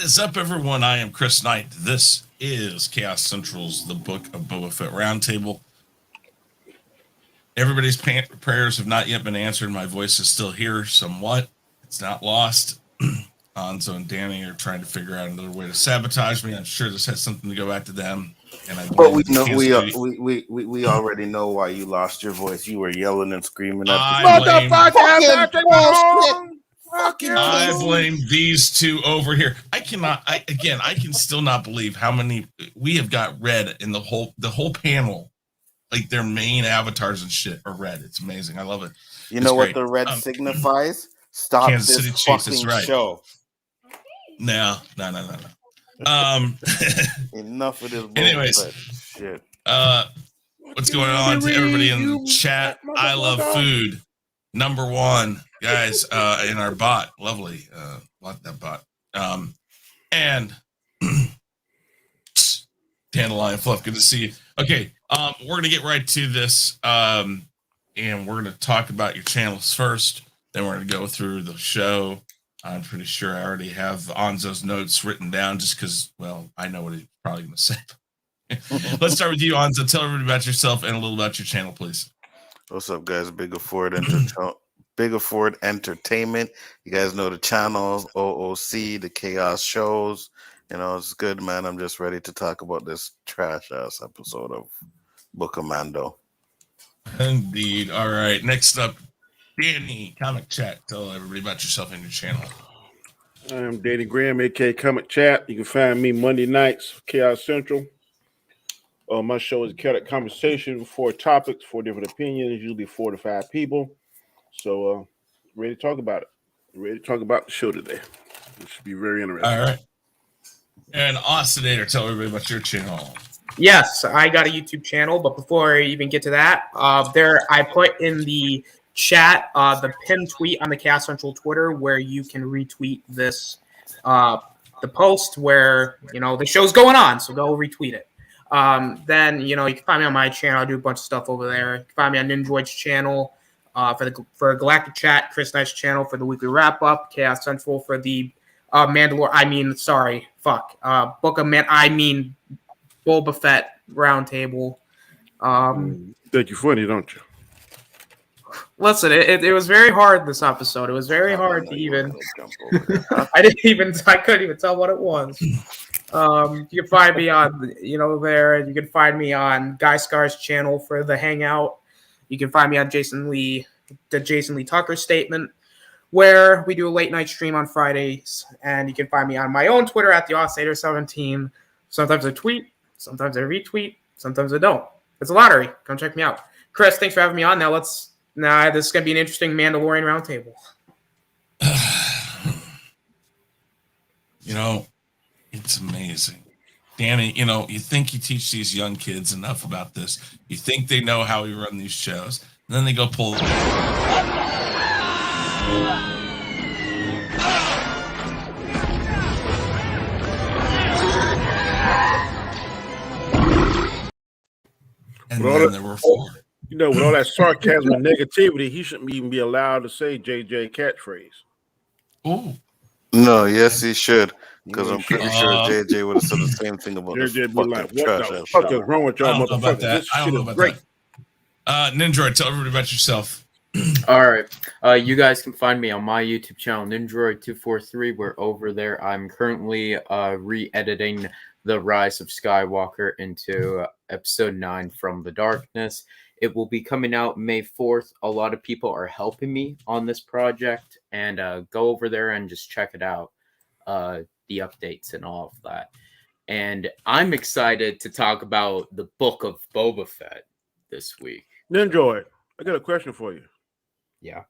is up, everyone? I am Chris Knight. This is Chaos Central's The Book of Boba Fett Roundtable. Everybody's prayers have not yet been answered. My voice is still here somewhat. It's not lost. Anzo and Danny are trying to figure out another way to sabotage me. I'm sure this has something to go back to them. And I but we know we already know why you lost your voice. You were yelling and screaming at I blame these two over here. I can still not believe how many we have got red in the whole panel. Like their main avatars and shit are red. It's amazing. I love it. You know what the red signifies? Stop Kansas this City Chiefs, fucking right. show. No. Enough of this bullshit. Anyways, shit. What's going on to everybody in the chat? I love food. Number one, guys, in our bot. Lovely. Like that bot. And Dandelion Fluff, good to see you. Okay, we're gonna get right to this. And we're gonna talk about your channels first. Then we're gonna go through the show. I'm pretty sure I already have Anzo's notes written down just because, well, I know what he's probably gonna say. Let's start with you, Anzo. Tell everybody about yourself and a little about your channel, please. What's up, guys? Big Afford Entertainment. You guys know the channels, OOC, the Chaos shows. You know, it's good, man. I'm just ready to talk about this trash-ass episode of Book of Mando. Indeed. All right. Next up, Danny, Comic Chat. Tell everybody about yourself and your channel. I'm Danny Graham, a.k.a. Comic Chat. You can find me Monday nights, Chaos Central. My show is a chaotic conversation, 4 topics, 4 different opinions, usually 4 to 5 people. So, ready to talk about it. Ready to talk about the show today. It should be very interesting. All right. And Oscillator, tell everybody about your channel. Yes, I got a YouTube channel, but before I even get to that, I put in the chat the pinned tweet on the Chaos Central Twitter where you can retweet this, the post where, the show's going on, so go retweet it. Then, you can find me on my channel. I do a bunch of stuff over there. You can find me on Ninjoid's channel for Galactic Chat, Chris Knight's channel for the weekly wrap-up, Chaos Central for the Book of Boba Fett Roundtable. Think you're funny, don't you? Listen, it was very hard this episode. It was very hard to even. I couldn't even tell what it was. You can find me on, there. You can find me on Guy Scar's channel for the Hangout. You can find me on the Jason Lee Tucker Statement, where we do a late night stream on Fridays. And you can find me on my own Twitter at the Oscillator17. Sometimes I tweet, sometimes I retweet, sometimes I don't. It's a lottery. Come check me out. Chris, thanks for having me on. Now this is going to be an interesting Mandalorian roundtable. It's amazing. Danny, you think you teach these young kids enough about this. You think they know how we run these shows. And then they go pull. And then there were 4. With all that sarcasm and negativity, he shouldn't even be allowed to say JJ catchphrase. Oh. No, yes, he should. Because I'm pretty sure JJ would have said the same thing about JJ be like, what the fuck is wrong with y'all motherfuckers? This shit is great. Ninjroid, tell everybody about yourself. All right. You guys can find me on my YouTube channel, Ninjroid243. We're over there. I'm currently re-editing The Rise of Skywalker into Episode 9 From the Darkness. It will be coming out May 4th. A lot of people are helping me on this project. And go over there and just check it out. The updates and all of that. And I'm excited to talk about the Book of Boba Fett this week. Ninjoid, I got a question for you. Yeah.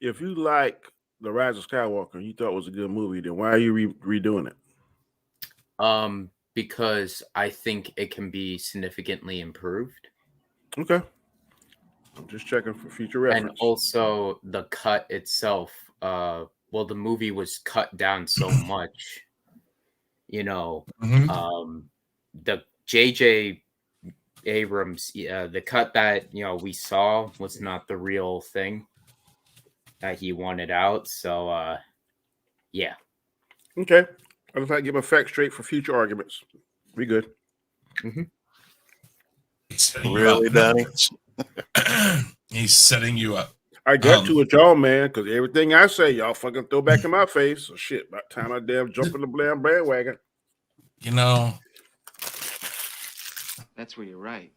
If you like The Rise of Skywalker and you thought it was a good movie, then why are you redoing it? Because I think it can be significantly improved. Okay. I'm just checking for future reference. And also the cut itself. The movie was cut down so much. The J.J. Abrams, the cut that we saw was not the real thing that he wanted out. So, yeah. Okay. I just like to get my facts straight for future arguments. We good. He's setting you Really, up. Danny? He's setting you up. I got to it, y'all, man, because everything I say, y'all fucking throw back in my face. So shit, by the time I damn jump in the damn bandwagon. You know, That's where you're right.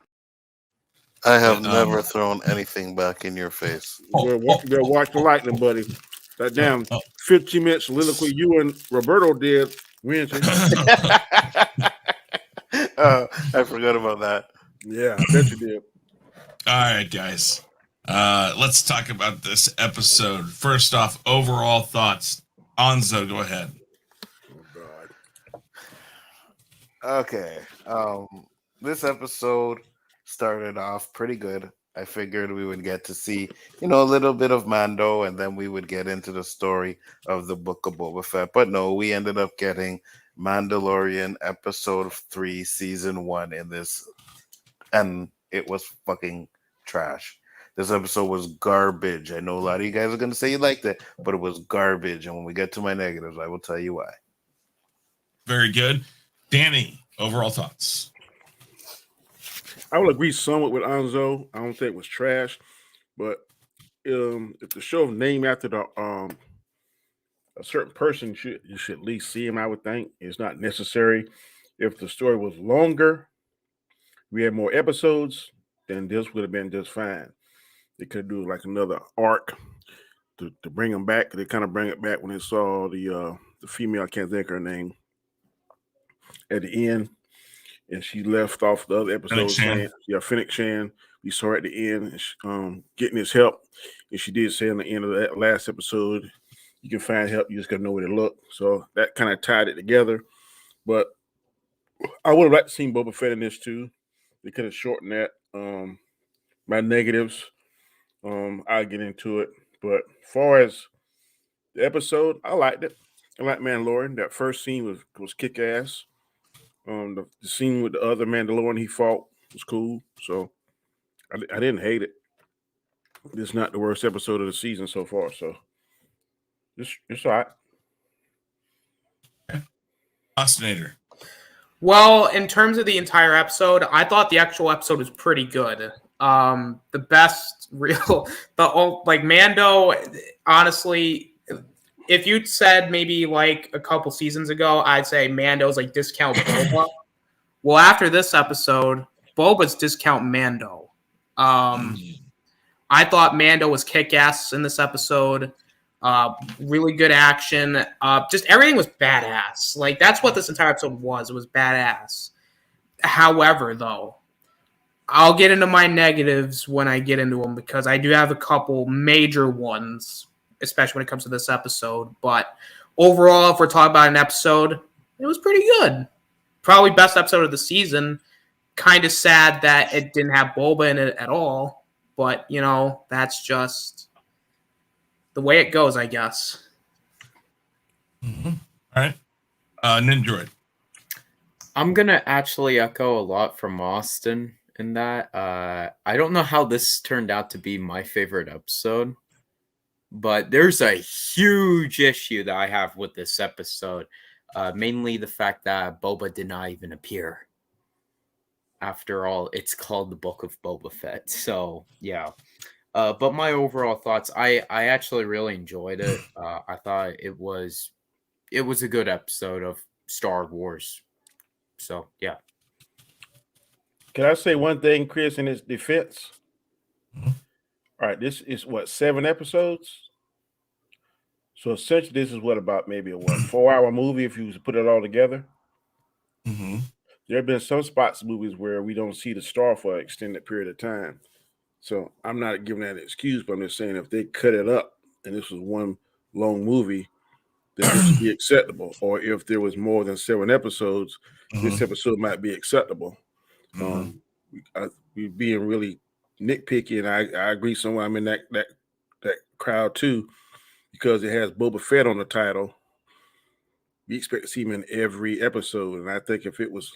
I have But, never thrown anything back in your face. You better watch the lightning, buddy. That damn 15 minutes soliloquy you and Roberto did Wednesday. I forgot about that. Yeah, I bet you did. all right, guys. Let's talk about this episode. First off, overall thoughts. Anzo, go ahead. Oh, God. Okay. This episode started off pretty good. I figured we would get to see, a little bit of Mando, and then we would get into the story of the Book of Boba Fett. But no, we ended up getting Mandalorian episode 3, season 1 in this, and it was fucking trash. This episode was garbage. I know a lot of you guys are going to say you liked it, but it was garbage. And when we get to my negatives, I will tell you why. Very good. Danny, overall thoughts. I will agree somewhat with Anzo. I don't think it was trash, but if the show is named after a certain person, you should at least see him. I would think it's not necessary. If the story was longer, we had more episodes, then this would have been just fine. They could do like another arc to bring him back. They kind of bring it back when they saw the female. I can't think of her name at the end. And she left off the other episode saying, Fennec Shand. We saw her at the end, getting his help. And she did say in the end of that last episode, you can find help. You just got to know where to look. So that kind of tied it together. But I would have liked to see Boba Fett in this too. They could have shortened that. My negatives, I'll get into it. But as far as the episode, I liked it. I like Mandalorian. That first scene was kick ass. The scene with the other Mandalorian he fought was cool, so I didn't hate it. It's not the worst episode of the season so far, so it's all right. Ostinator. Well, in terms of the entire episode, I thought the actual episode was pretty good. The best Mando, honestly, if you'd said maybe like a couple seasons ago, I'd say Mando's like discount Boba. Well, after this episode, Boba's discount Mando. I thought Mando was kick-ass in this episode. Really good action. Just everything was badass. Like, that's what this entire episode was. It was badass. However, though, I'll get into my negatives when I get into them because I do have a couple major ones, especially when it comes to this episode. But overall, if we're talking about an episode, it was pretty good. Probably best episode of the season. Kind of sad that it didn't have Boba in it at all. But, that's just the way it goes, I guess. Mm-hmm. All right. Nindroid. I'm going to actually echo a lot from Austin in that. I don't know how this turned out to be my favorite episode, but there's a huge issue that I have with this episode. Mainly the fact that Boba did not even appear. After all, it's called the Book of Boba Fett. So, yeah. But my overall thoughts, I actually really enjoyed it. I thought it was a good episode of Star Wars. So, yeah. Can I say one thing, Chris, in his defense? Mm-hmm. All right, this is 7 episodes? So essentially, this is about maybe a 4-hour movie if you was to put it all together? Mm-hmm. There have been some spots in movies where we don't see the star for an extended period of time. So I'm not giving that an excuse, but I'm just saying if they cut it up and this was one long movie, then this would be acceptable. Or if there was more than 7 episodes, this episode might be acceptable. We're being really nitpicky, and I agree somewhere I'm in that crowd too, because it has Boba Fett on the title. We expect to see him in every episode, and I think if it was,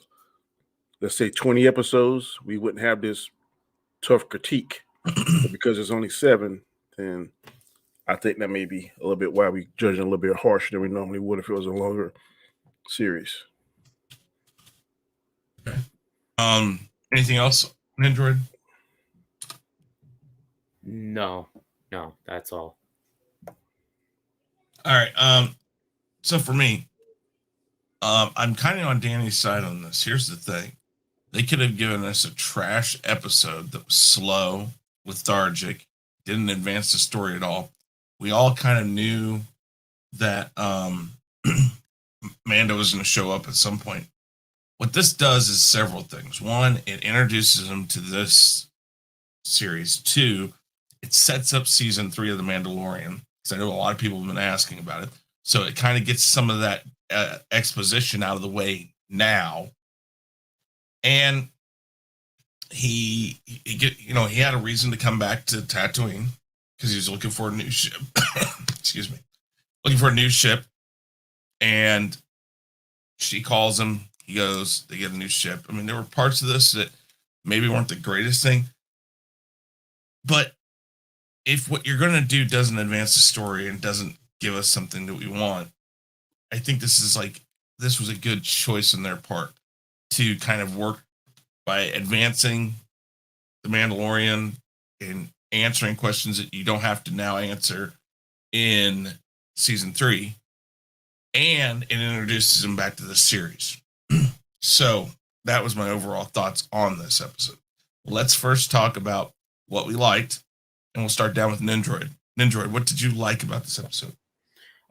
let's say, 20 episodes, we wouldn't have this tough critique. But because it's only 7, then I think that may be a little bit why we judging a little bit harsher than we normally would if it was a longer series. Okay. Anything else, Android? No, that's all. All right. So for me, I'm kind of on Danny's side on this. Here's the thing. They could have given us a trash episode that was slow, lethargic, didn't advance the story at all. We all kind of knew that Mando was going to show up at some point. What this does is several things. One, it introduces him to this series. Two, it sets up season 3 of The Mandalorian, because I know a lot of people have been asking about it. So it kind of gets some of that exposition out of the way now. And he had a reason to come back to Tatooine because he was looking for a new ship. Excuse me. Looking for a new ship. And she calls him. He goes, they get a new ship. I mean, there were parts of this that maybe weren't the greatest thing. But if what you're going to do doesn't advance the story and doesn't give us something that we want, I think this was a good choice on their part to kind of work by advancing The Mandalorian and answering questions that you don't have to now answer in season 3. And it introduces him back to the series. So that was my overall thoughts on this episode. Let's first talk about what we liked, and we'll start down with Nindroid. Nindroid, what did you like about this episode?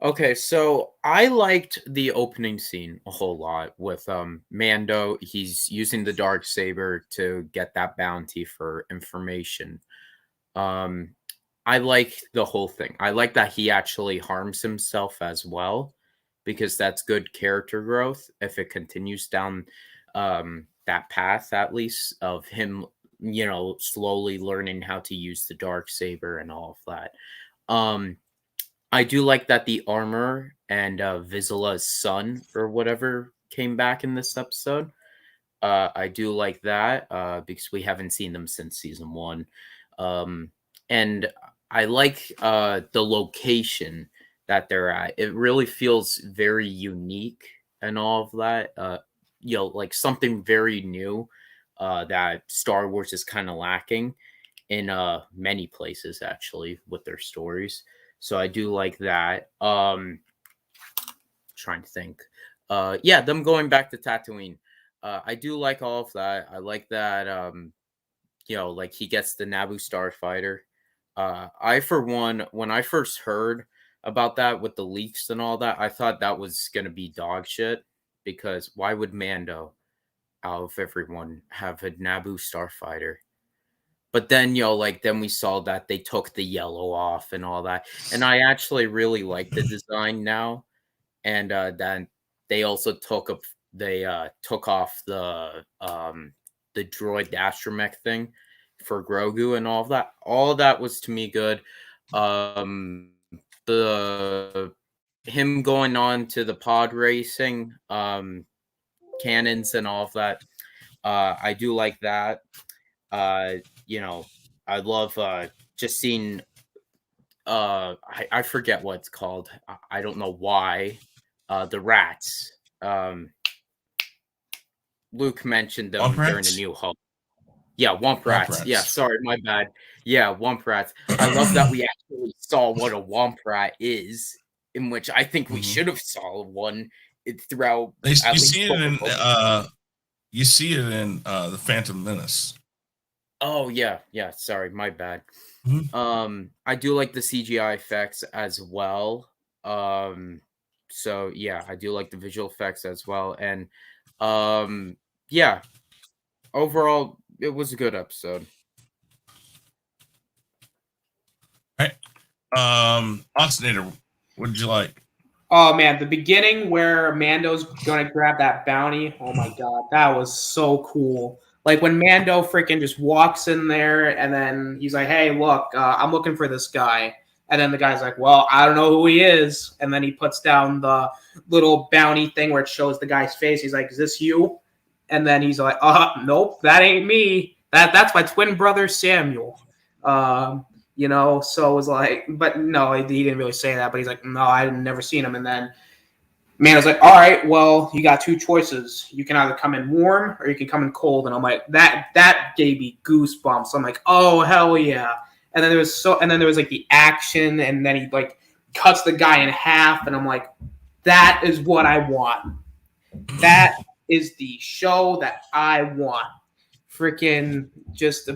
Okay, so I liked the opening scene a whole lot with Mando. He's using the Dark Saber to get that bounty for information. I like the whole thing. I like that he actually harms himself as well, because that's good character growth if it continues down that path, at least, of him, slowly learning how to use the Dark Saber and all of that. I do like that the armor and Vizsla's son or whatever came back in this episode. I do like that because we haven't seen them since season 1. And I like the location that they're at. It really feels very unique and all of that. Like something very new that Star Wars is kind of lacking in many places, actually, with their stories. So I do like that. Trying to think. Them going back to Tatooine. I do like all of that. I like that, like he gets the Naboo starfighter. I, for one, when I first heard about that with the leaks and all that, I thought that was going to be dog shit, because why would Mando, out of everyone, have a Naboo starfighter? But then, then we saw that they took the yellow off and all that. And I actually really like the design now. And then they also took off the droid astromech thing for Grogu and all of that. All of that was, to me, good. Him going on to the pod racing cannons and all of that. I do like that. I love just seeing I forget what it's called. I don't know why. The rats. Luke mentioned them during the New Hope. Yeah, Womp Rats. Yeah, sorry, my bad. Yeah, Womp Rats. I love that we actually saw what a Womp Rat is, in which I think we should have saw one throughout. You see it in the Phantom Menace. Oh yeah. Sorry, my bad. Mm-hmm. I do like the CGI effects as well. So yeah, I do like the visual effects as well, and yeah. Overall, it was a good episode. All right. Oxinator, what did you like? Oh man, the beginning where Mando's gonna grab that bounty. Oh my god, that was so cool. Like when Mando freaking just walks in there and then he's like, "Hey, look, I'm looking for this guy." And then the guy's like, "Well, I don't know who he is." And then he puts down the little bounty thing where it shows the guy's face. He's like, "Is this you?" And then he's like, "Nope, that ain't me. That's my twin brother Samuel." So it was like, but no, he didn't really say that. But he's like, "No, I've never seen him." And then Mando's like, all right, well, you got two choices. You can either come in warm or you can come in cold. And I'm like, that gave me goosebumps. I'm like, oh hell yeah. And then there was like the action, and then he like cuts the guy in half, and I'm like, that is what I want. That is the show that I want. Freaking just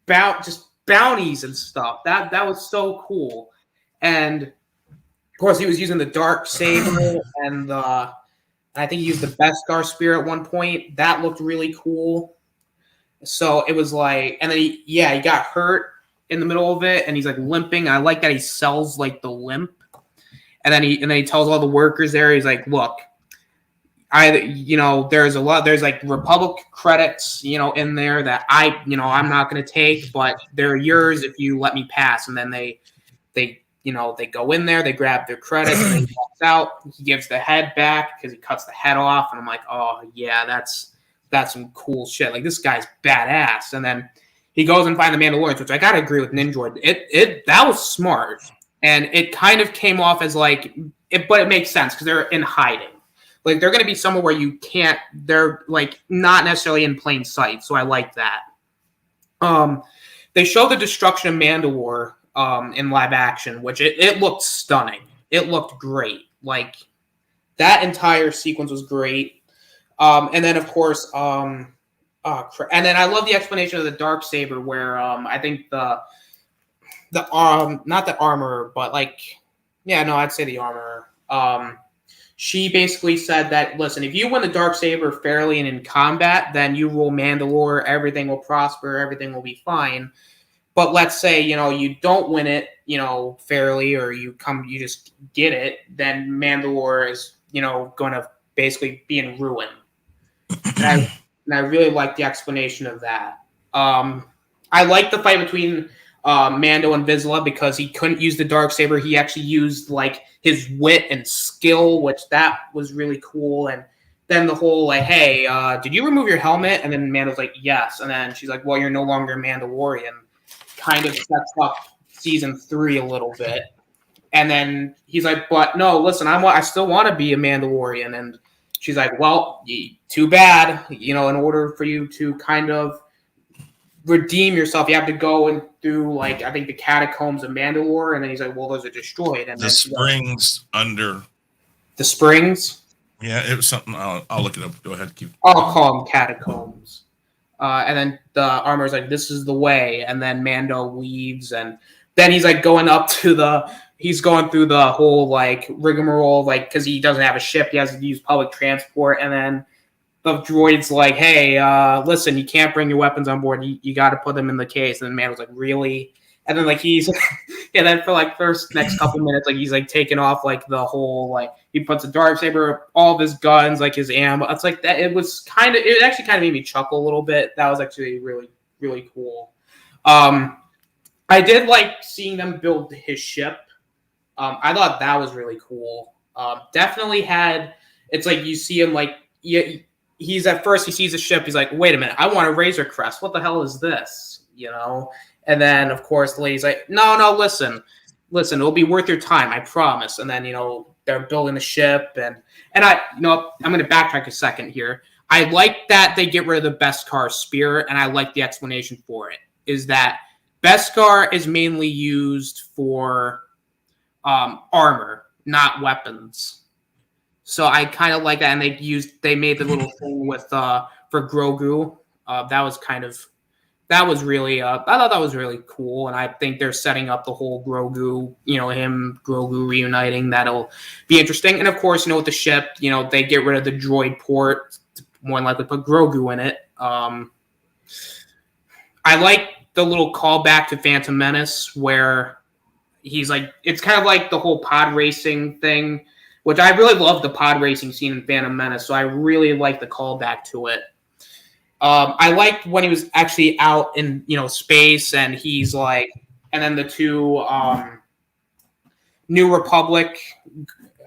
bounties and stuff. That was so cool. And of course, he was using the Dark Saber, and I think he used the Beskar Spear at one point. That looked really cool. So it was like, and then he got hurt in the middle of it, and he's like limping. I like that he sells like the limp, and then he tells all the workers there, he's like, look, there's like Republic credits, in there that I'm not going to take, but they're yours if you let me pass. And then they go in there, they grab their credits, and he walks out. He gives the head back because he cuts the head off, and I'm like, oh yeah, that's some cool shit. Like, this guy's badass. And then he goes and finds the Mandalorians, which I gotta agree with Ninja. That was smart, and it kind of came off as like but it makes sense because they're in hiding. Like, they're going to be somewhere where you can't, they're like not necessarily in plain sight. So I like that. They show the destruction of Mandalore in live action, which it looked stunning. It looked great. Like, that entire sequence was great. And then of course, and then I love the explanation of the Dark Saber, where I think the not the armor, but like, yeah, no, I'd say the armor. She basically said that, listen, if you win the Dark Saber fairly and in combat, then you rule Mandalore, everything will prosper, everything will be fine. But let's say, you don't win it, fairly, or you just get it, then Mandalore is, going to basically be in ruin. And I really like the explanation of that. I like the fight between Mando and Vizsla because he couldn't use the Dark Saber. He actually used like his wit and skill, which that was really cool. And then the whole like, hey, did you remove your helmet? And then Mando's like, yes. And then she's like, well, you're no longer a Mandalorian. Kind of sets up season 3 a little bit. And then he's like, but no, listen, I still want to be a Mandalorian. And she's like, well, too bad. In order for you to kind of redeem yourself, you have to go and do like, I think, the catacombs of Mandalore. And then he's like, well, those are destroyed. And the springs under the springs. Yeah, it was something. I'll look it up. Go ahead, keep. I'll call them catacombs. And then the armor's like, this is the way. And then Mando leaves, and then he's like going through the whole like rigmarole, like, because he doesn't have a ship, he has to use public transport. And then the droid's like, hey, listen, you can't bring your weapons on board. You got to put them in the case. And then Mando's like, really? And then like he's, and then for like first next couple minutes, like he's like taking off like the whole, like he puts a Dark Saber, all of his guns, like his ammo. It's like that. It actually kind of made me chuckle a little bit. That was actually really, really cool. I did like seeing them build his ship. I thought that was really cool. Definitely had, it's like you see him like, he's at first, he sees a ship. He's like, wait a minute, I want a Razor Crest. What the hell is this? And then, of course, the lady's like, no, listen, it'll be worth your time, I promise. And then, they're building the ship. And I, I'm going to backtrack a second here. I like that they get rid of the Beskar spear, and I like the explanation for it, is that Beskar is mainly used for armor, not weapons. So I kind of like that. And they made the little thing with, for Grogu. That was really, I thought that was really cool. And I think they're setting up the whole Grogu, Grogu reuniting. That'll be interesting. And of course, with the ship, they get rid of the droid port, more than likely put Grogu in it. I like the little callback to Phantom Menace where he's like, it's kind of like the whole pod racing thing, which I really love the pod racing scene in Phantom Menace. So I really like the callback to it. I liked when he was actually out in, space, and he's like, and then the two New Republic,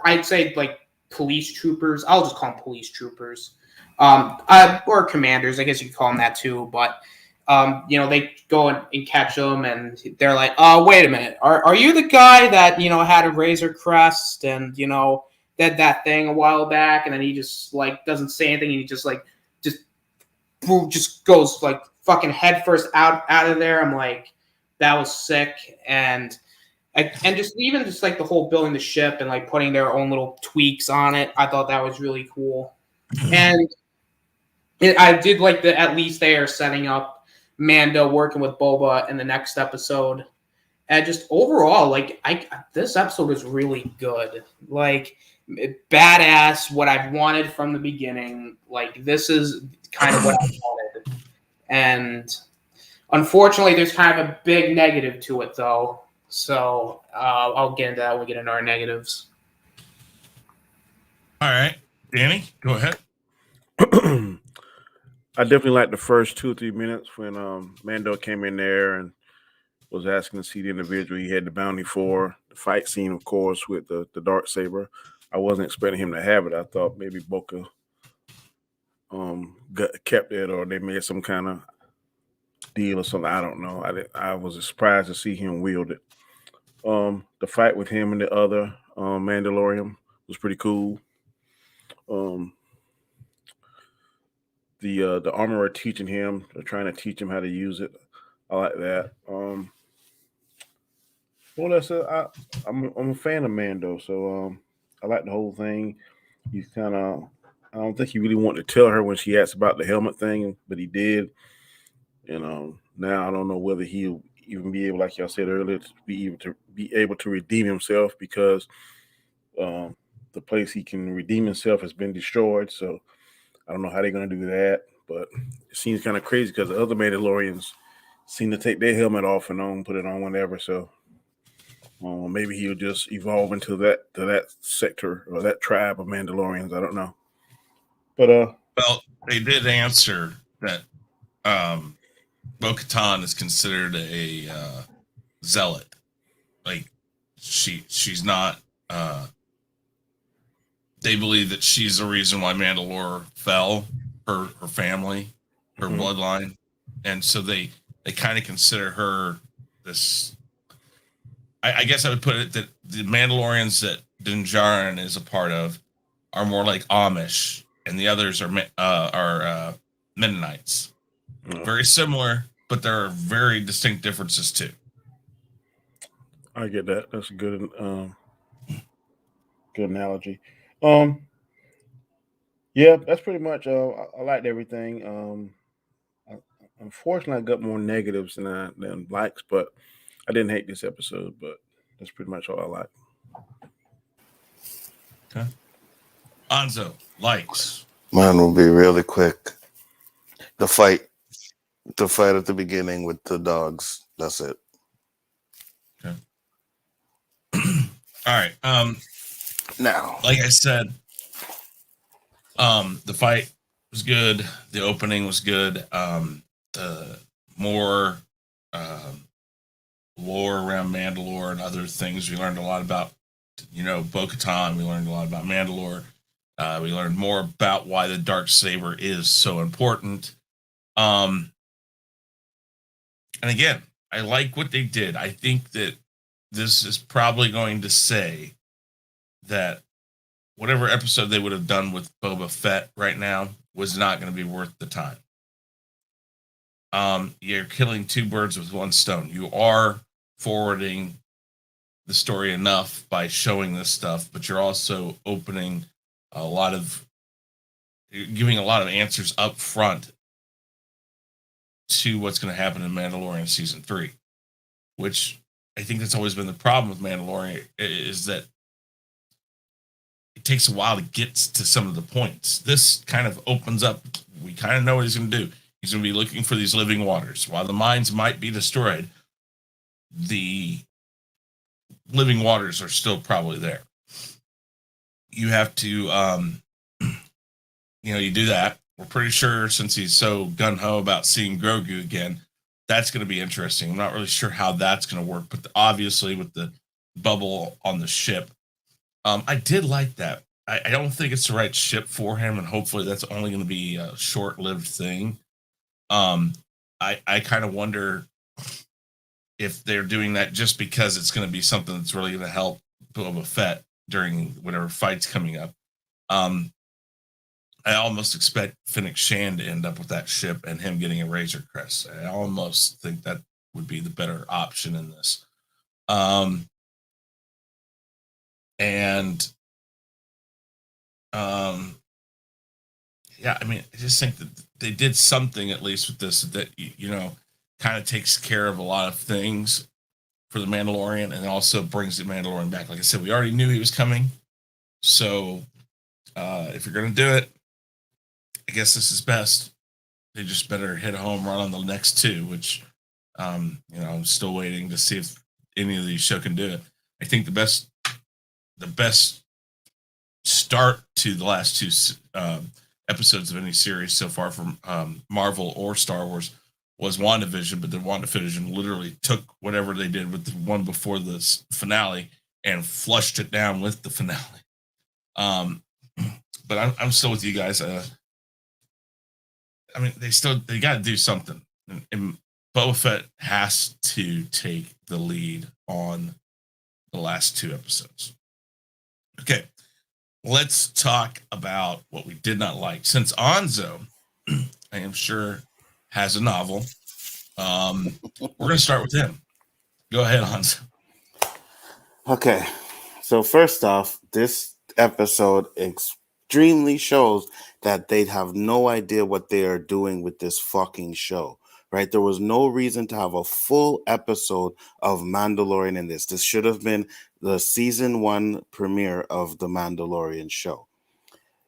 I'd say like police troopers. I'll just call them police troopers, or commanders. I guess you could call them that too. But they go and catch them, and they're like, "Oh, wait a minute, are you the guy that had a Razor Crest and did that thing a while back, and then he just like doesn't say anything, and he just like just goes like fucking head first out of there. I'm like, that was sick. And just even just like the whole building the ship and like putting their own little tweaks on it, I thought that was really cool. And I did like that at least they are setting up Mando working with Boba in the next episode. And just overall, like this episode was really good. Like badass, what I've wanted from the beginning. Like this is kind of what I wanted. And unfortunately, there's kind of a big negative to it, though. So I'll get into that when we get into our negatives. All right, Danny, go ahead. I definitely liked the first 2 or 3 minutes when Mando came in there and was asking to see the individual he had the bounty for. The fight scene, of course, with the Dark Saber. I wasn't expecting him to have it. I thought maybe Boca kept it, or they made some kind of deal or something. I don't know. I was surprised to see him wield it. The fight with him and the other Mandalorian was pretty cool. The armorer teaching him, they're trying to teach him how to use it. I like that. I'm a fan of Mando, so I like the whole thing. He's kind of, I don't think he really wanted to tell her when she asked about the helmet thing, but he did. And now I don't know whether he'll even be able, like y'all said earlier, to be able to redeem himself, because the place he can redeem himself has been destroyed. So I don't know how they're going to do that, but it seems kind of crazy because the other Mandalorians seem to take their helmet off and on, put it on whenever. So maybe he'll just evolve into that sector or that tribe of Mandalorians. I don't know. But well, they did answer that Bo-Katan is considered a zealot. Like she's not. They believe that she's the reason why Mandalore fell. Her family, her bloodline, and so they kind of consider her this. I guess I would put it that the Mandalorians that Din Djarin is a part of are more like Amish, and the others are Mennonites. Very similar, but there are very distinct differences too. I get that. That's a good analogy. Yeah, that's pretty much. I liked everything. Unfortunately, I got more negatives than likes, but I didn't hate this episode. But that's pretty much all I like. Okay. Anzo, likes. Mine will be really quick. The fight at the beginning with the dogs. That's it. Okay. All right. Now, like I said, the fight was good. The opening was good. More lore around Mandalore and other things. We learned a lot about, Bo-Katan. We learned a lot about Mandalore. We learned more about why the Dark Saber is so important. And again, I like what they did. I think that this is probably going to say that whatever episode they would have done with Boba Fett right now was not going to be worth the time. You're killing two birds with one stone. You are forwarding the story enough by showing this stuff, but you're also opening giving a lot of answers up front to what's going to happen in Mandalorian season 3, which I think that's always been the problem with Mandalorian, is that it takes a while to get to some of the points. This kind of opens up. We kind of know what he's going to do. He's going to be looking for these living waters. While the mines might be destroyed, the living waters are still probably there. You have to, you do that. We're pretty sure, since he's so gung-ho about seeing Grogu again, that's going to be interesting. I'm not really sure how that's going to work, but obviously with the bubble on the ship, I did like that. I don't think it's the right ship for him, and hopefully that's only going to be a short-lived thing. I kind of wonder if they're doing that just because it's going to be something that's really going to help Boba Fett during whatever fight's coming up. I almost expect Fennec Shand to end up with that ship and him getting a Razor Crest. I almost think that would be the better option in this. Yeah, I mean, I just think that they did something at least with this that, you know, kind of takes care of a lot of things for the Mandalorian and also brings the Mandalorian back. Like I said, we already knew he was coming. So if you're going to do it, I guess this is best. They just better hit a home run on the next two, which, you know, I'm still waiting to see if any of these show can do it. I think the best start to the last two episodes of any series so far from Marvel or Star Wars was WandaVision, but then WandaVision literally took whatever they did with the one before the finale and flushed it down with the finale. But I'm still with you guys. I mean, they got to do something. And Boba Fett has to take the lead on the last two episodes. Okay, let's talk about what we did not like. Since Anzo, I am sure, has a novel, we're going to start with him. Go ahead, Anzo. Okay, so first off, this episode extremely shows that they have no idea what they are doing with this fucking show, right? There was no reason to have a full episode of Mandalorian in this. This should have been the season 1 premiere of the Mandalorian show.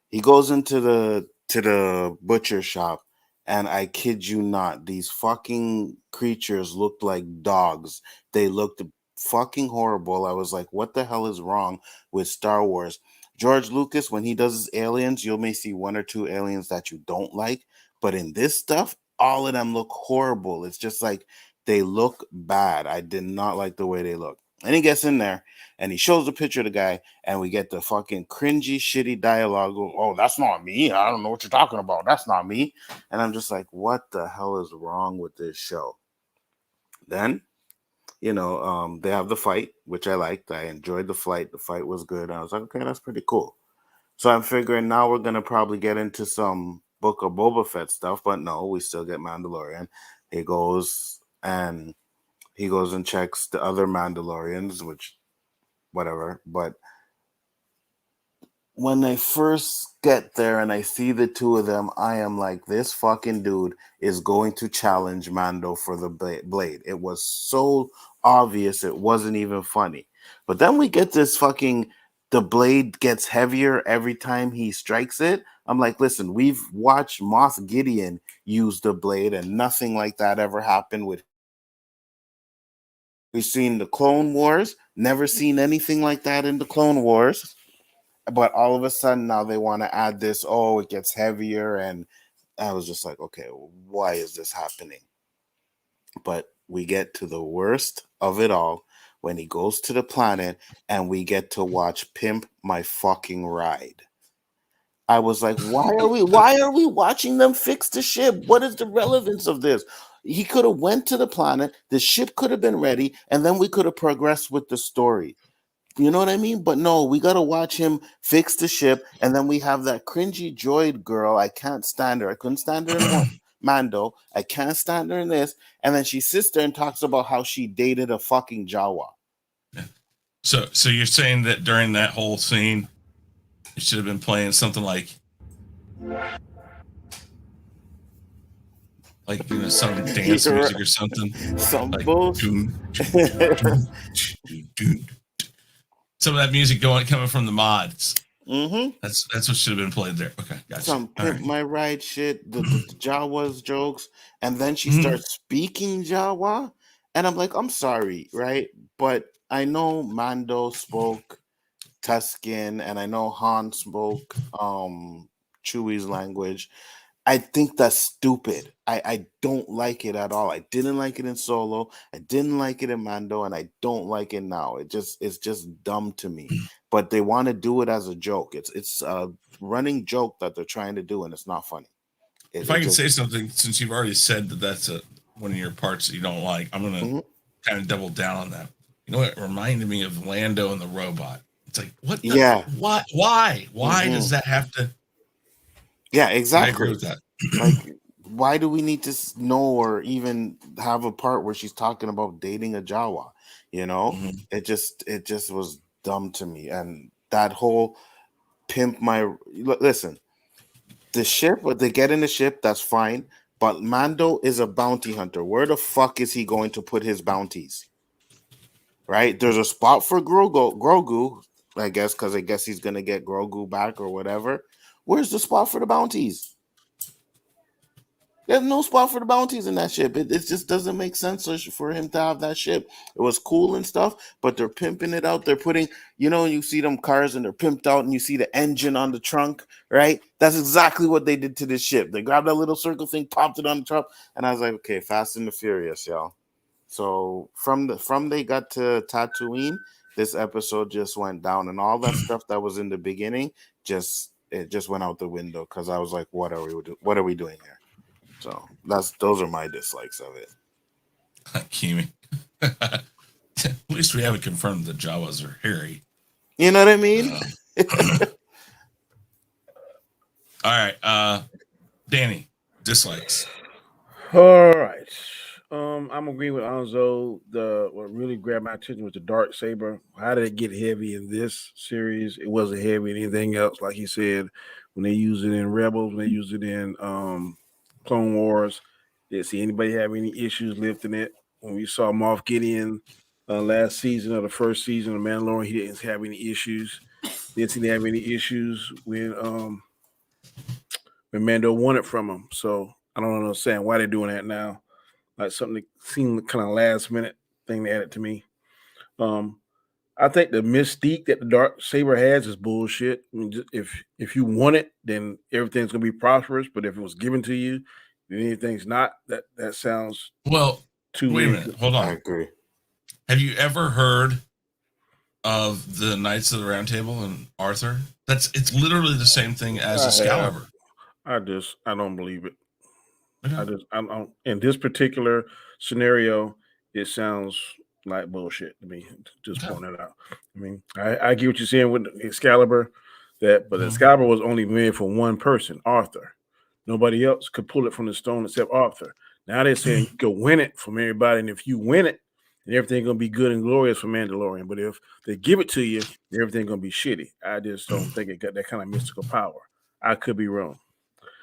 He goes into the butcher shop, and I kid you not, these fucking creatures looked like dogs. They looked fucking horrible. I was like, what the hell is wrong with Star Wars? George Lucas, when he does his aliens, you may see one or two aliens that you don't like, but in this stuff, all of them look horrible. It's just like they look bad. I did not like the way they look. And he gets in there and he shows the picture of the guy, and we get the fucking cringy, shitty dialogue. Oh, that's not me. I don't know what you're talking about. That's not me. And I'm just like, what the hell is wrong with this show? Then, you know, they have the fight, which I liked. I enjoyed the fight. The fight was good. I was like, okay, that's pretty cool. So I'm figuring now we're going to probably get into some Book of Boba Fett stuff, but no, we still get Mandalorian. He goes and checks the other Mandalorians, which, whatever. But when I first get there and I see the two of them, I am like, this fucking dude is going to challenge Mando for the blade. It was so obvious it wasn't even funny. But then we get this fucking, the blade gets heavier every time he strikes it. I'm like, listen, we've watched Moff Gideon use the blade and nothing like that ever happened with. We've seen the Clone Wars, never seen anything like that in the Clone Wars. But all of a sudden now they want to add this, oh, it gets heavier. And I was just like, okay, why is this happening? But we get to the worst of it all when he goes to the planet and we get to watch Pimp My Fucking Ride. I was like, why are we watching them fix the ship? What is the relevance of this? He could have went to the planet, the ship could have been ready, and then we could have progressed with the story. You know what I mean? But no, we got to watch him fix the ship, and then we have that cringy droid girl. I can't stand her. I couldn't stand her in Mando. I can't stand her in this. And then she sits there and talks about how she dated a fucking Jawa. So you're saying that during that whole scene, it should have been playing something like you know, some dance music or something. Some like, bullshit. Some of that music coming from the mods. Mm-hmm. That's what should have been played there. Okay, gotcha. Some Pimp My Ride shit, the Jawa's jokes, and then she starts speaking Jawa, and I'm like, I'm sorry, right? But I know Mando spoke Tusken, and I know Han spoke Chewie's language. I think that's stupid. I don't like it at all. I didn't like it in Solo. I didn't like it in Mando, and I don't like it now. It's just dumb to me. But they want to do it as a joke. It's a running joke that they're trying to do, and it's not funny. If I can say something, since you've already said that that's one of your parts that you don't like, I'm going to kind of double down on that. You know what? It reminded me of Lando and the robot. It's like, what? Yeah. Why does that have to? Yeah, I agree exactly. with that. Like, why do we need to know or even have a part where she's talking about dating a Jawa? You know, Mhm. it just was dumb to me. And that whole pimp listen, the ship, but they get in the ship, that's fine. But Mando is a bounty hunter. Where the fuck is he going to put his bounties? Right? There's a spot for Grogu, I guess, because I guess he's gonna get Grogu back or whatever. Where's the spot for the bounties? There's no spot for the bounties in that ship. It just doesn't make sense for him to have that ship. It was cool and stuff, but they're pimping it out. They're putting, you see them cars and they're pimped out, and you see the engine on the trunk, right? That's exactly what they did to this ship. They grabbed that little circle thing, popped it on the trunk, and I was like, okay, Fast and the Furious, y'all. So from they got to Tatooine, this episode just went down, and all that stuff that was in the beginning just went out the window because I was like, what are we doing here? So those are my dislikes of it. Kimi. At least we haven't confirmed that Jawas are hairy. You know what I mean? All right, Danny, dislikes. All right. I'm agreeing with Anzo. What really grabbed my attention was the Dark Saber. How did it get heavy in this series? It wasn't heavy in anything else. Like he said, when they use it in Rebels, when they use it in Clone Wars, didn't see anybody have any issues lifting it. When we saw Moff Gideon last season or the first season of Mandalorian, he didn't have any issues. Didn't seem to have any issues when Mando won it from him. So I don't understand why they're doing that now. Like something that seemed kind of last minute thing to add it to me. I think the mystique that the Dark Saber has is bullshit. I mean, if you want it, then everything's gonna be prosperous. But if it was given to you, then anything's not. That sounds too. Wait a minute, hold on. I agree. Have you ever heard of the Knights of the Round Table and Arthur? It's literally the same thing as Excalibur. I don't believe it. Okay. I'm in this particular scenario, it sounds like bullshit to me. Just point it out. I mean, I get what you're saying with Excalibur, but Excalibur was only made for one person, Arthur. Nobody else could pull it from the stone except Arthur. Now they're saying you can win it from everybody, and if you win it, then everything's gonna be good and glorious for Mandalorian. But if they give it to you, everything's gonna be shitty. I just don't think it got that kind of mystical power. I could be wrong.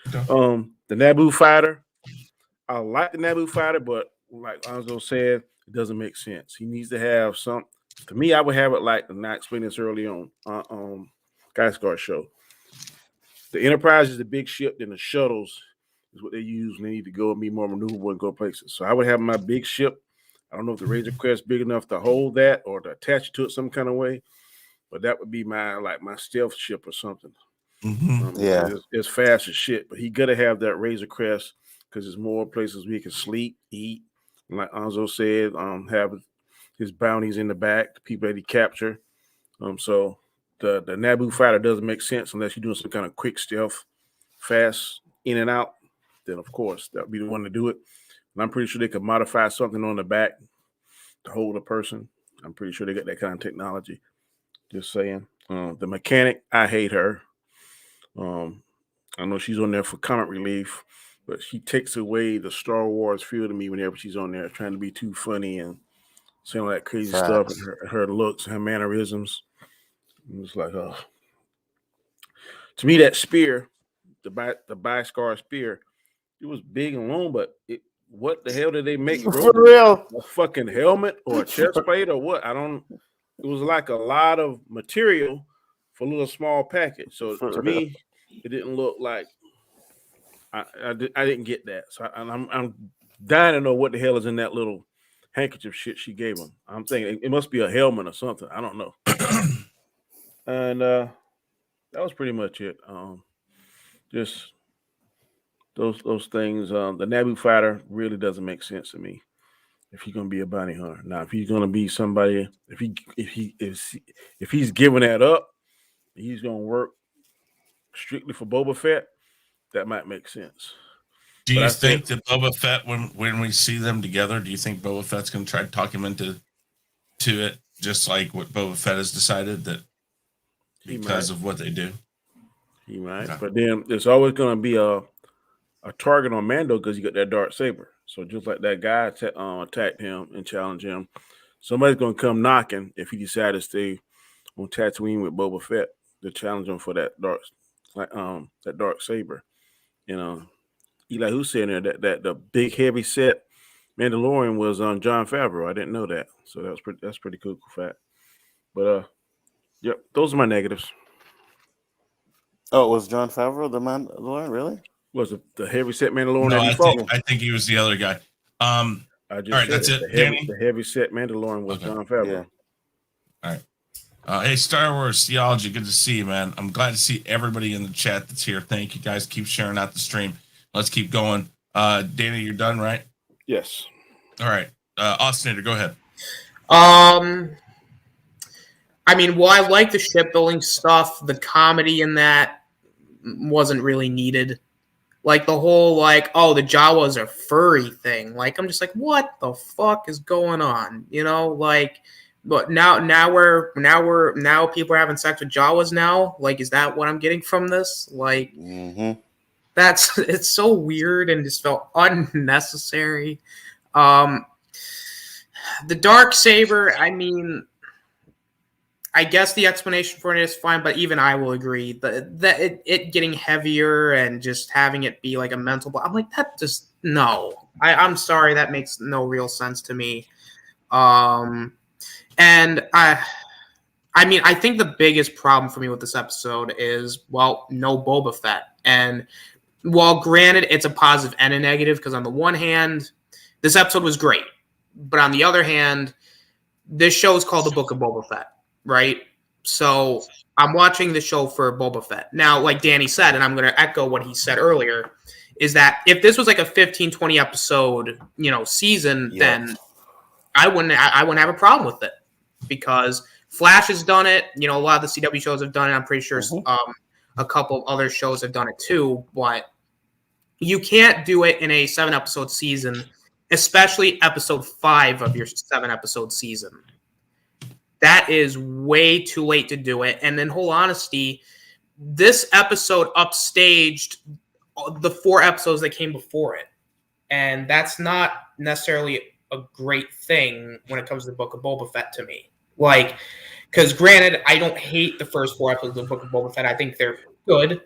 The Naboo fighter. I like the Naboo fighter, but like Anzo said, it doesn't make sense. He needs to have some. To me, I would have it like, and I explained this early on Skyscar show. The Enterprise is the big ship, then the shuttles is what they use when they need to go and be more maneuverable and go places. So I would have my big ship. I don't know if the Razor Crest is big enough to hold that or to attach it to it some kind of way, but that would be my stealth ship or something. It's fast as shit, but he gotta have that Razor Crest because there's more places we can sleep, eat, and like Anzo said, have his bounties in the back, the people that he capture. So the Naboo fighter doesn't make sense unless you're doing some kind of quick stealth, fast in and out. Then of course that would be the one to do it. And I'm pretty sure they could modify something on the back to hold a person. I'm pretty sure they got that kind of technology. Just saying. The mechanic, I hate her. I know she's on there for comic relief, but she takes away the Star Wars feel to me whenever she's on there trying to be too funny and saying all that crazy stuff and her looks, her mannerisms. It's like, to me, that spear, the Beskar spear, it was big and long, but what the hell did they make? For real? A fucking helmet or a chest plate or what? It was like a lot of material for a little small package. So to me, it didn't look like I didn't get that. So I'm dying to know what the hell is in that little handkerchief shit she gave him. I'm thinking it must be a helmet or something. I don't know. And that was pretty much it. Just those things. The Naboo fighter really doesn't make sense to me. If he's gonna be a bounty hunter, now if he's gonna be somebody, if he's giving that up, he's gonna work strictly for Boba Fett. That might make sense. Do you think that Boba Fett, when we see them together, do you think Boba Fett's gonna try to talk him into it, just like what Boba Fett has decided that because of what they do. He might, Okay. but then there's always going to be a target on Mando because you got that Dark Saber. So just like that guy attacked him and challenged him, somebody's going to come knocking if he decides to stay on Tatooine with Boba Fett to challenge him for that Dark Saber. You know, Eli, who's saying there that the big heavy set Mandalorian was Jon Favreau. I didn't know that, so that's pretty cool fact. But yep, those are my negatives. Oh, was Jon Favreau the Mandalorian? Really? Was it the heavy set Mandalorian? No, I think he was the other guy. I just all right, that's it, Danny. The heavy set Mandalorian was Jon Favreau. Yeah. All right. Hey, Star Wars Theology, good to see you, man. I'm glad to see everybody in the chat that's here. Thank you, guys. Keep sharing out the stream. Let's keep going. Danny, you're done, right? Yes. All right. Austinator, go ahead. I mean, while I like the shipbuilding stuff, the comedy in that wasn't really needed. Like the whole the Jawas are furry thing. Like I'm just like, what the fuck is going on? You know, like, but now people are having sex with Jawas now. Like, is that what I'm getting from this? Like, it's so weird and just felt unnecessary. The Dark Saber, I mean, I guess the explanation for it is fine, but even I will agree that it getting heavier and just having it be like a mental block. I'm like, that just no. I'm sorry, that makes no real sense to me. And I mean, I think the biggest problem for me with this episode is, well, no Boba Fett. And while granted, it's a positive and a negative, because on the one hand, this episode was great, but on the other hand, this show is called the Book of Boba Fett. Right? So I'm watching the show for Boba Fett. Now, like Danny said, and I'm going to echo what he said earlier, is that if this was like a 15, 20 episode, season, then I wouldn't have a problem with it, because Flash has done it. A lot of the CW shows have done it. I'm pretty sure a couple of other shows have done it too, but you can't do it in a 7-episode season, especially episode 5 of your 7-episode season. That is way too late to do it. And in whole honesty, this episode upstaged the 4 episodes that came before it. And that's not necessarily a great thing when it comes to the Book of Boba Fett to me. Like, because granted, I don't hate the first 4 episodes of the Book of Boba Fett. I think they're good,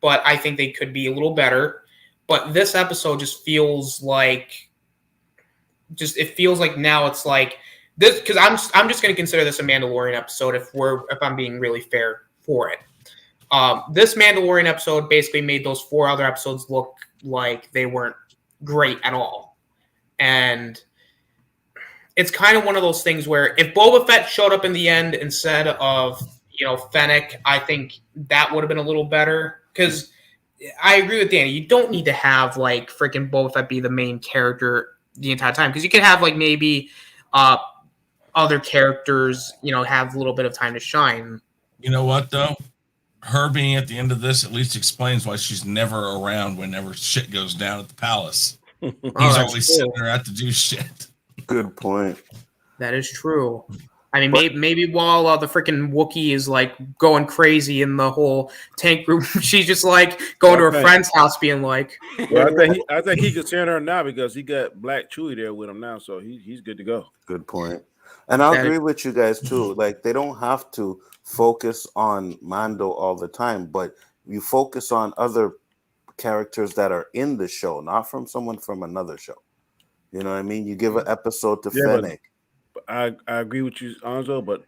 but I think they could be a little better. But this episode just feels like, now it's like, this, because I'm just going to consider this a Mandalorian episode if I'm being really fair for it. This Mandalorian episode basically made those 4 other episodes look like they weren't great at all, and it's kind of one of those things where if Boba Fett showed up in the end instead of Fennec, I think that would have been a little better. Because I agree with Danny, you don't need to have like freaking Boba Fett be the main character the entire time, because you could have like maybe other characters, have a little bit of time to shine. You know what, though? Her being at the end of this at least explains why she's never around whenever shit goes down at the palace. He's always sending her out to do shit. Good point. That is true. I mean, maybe while the freaking Wookiee is like going crazy in the whole tank room, she's just like going to her friend's house being like... Well, I think he can send her now because he got Black Chewie there with him now, so he's good to go. Good point. And I agree with you guys too. Like, they don't have to focus on Mando all the time, but you focus on other characters that are in the show, not from someone from another show. You know what I mean? You give an episode to Fennec. But I agree with you, Anzo, but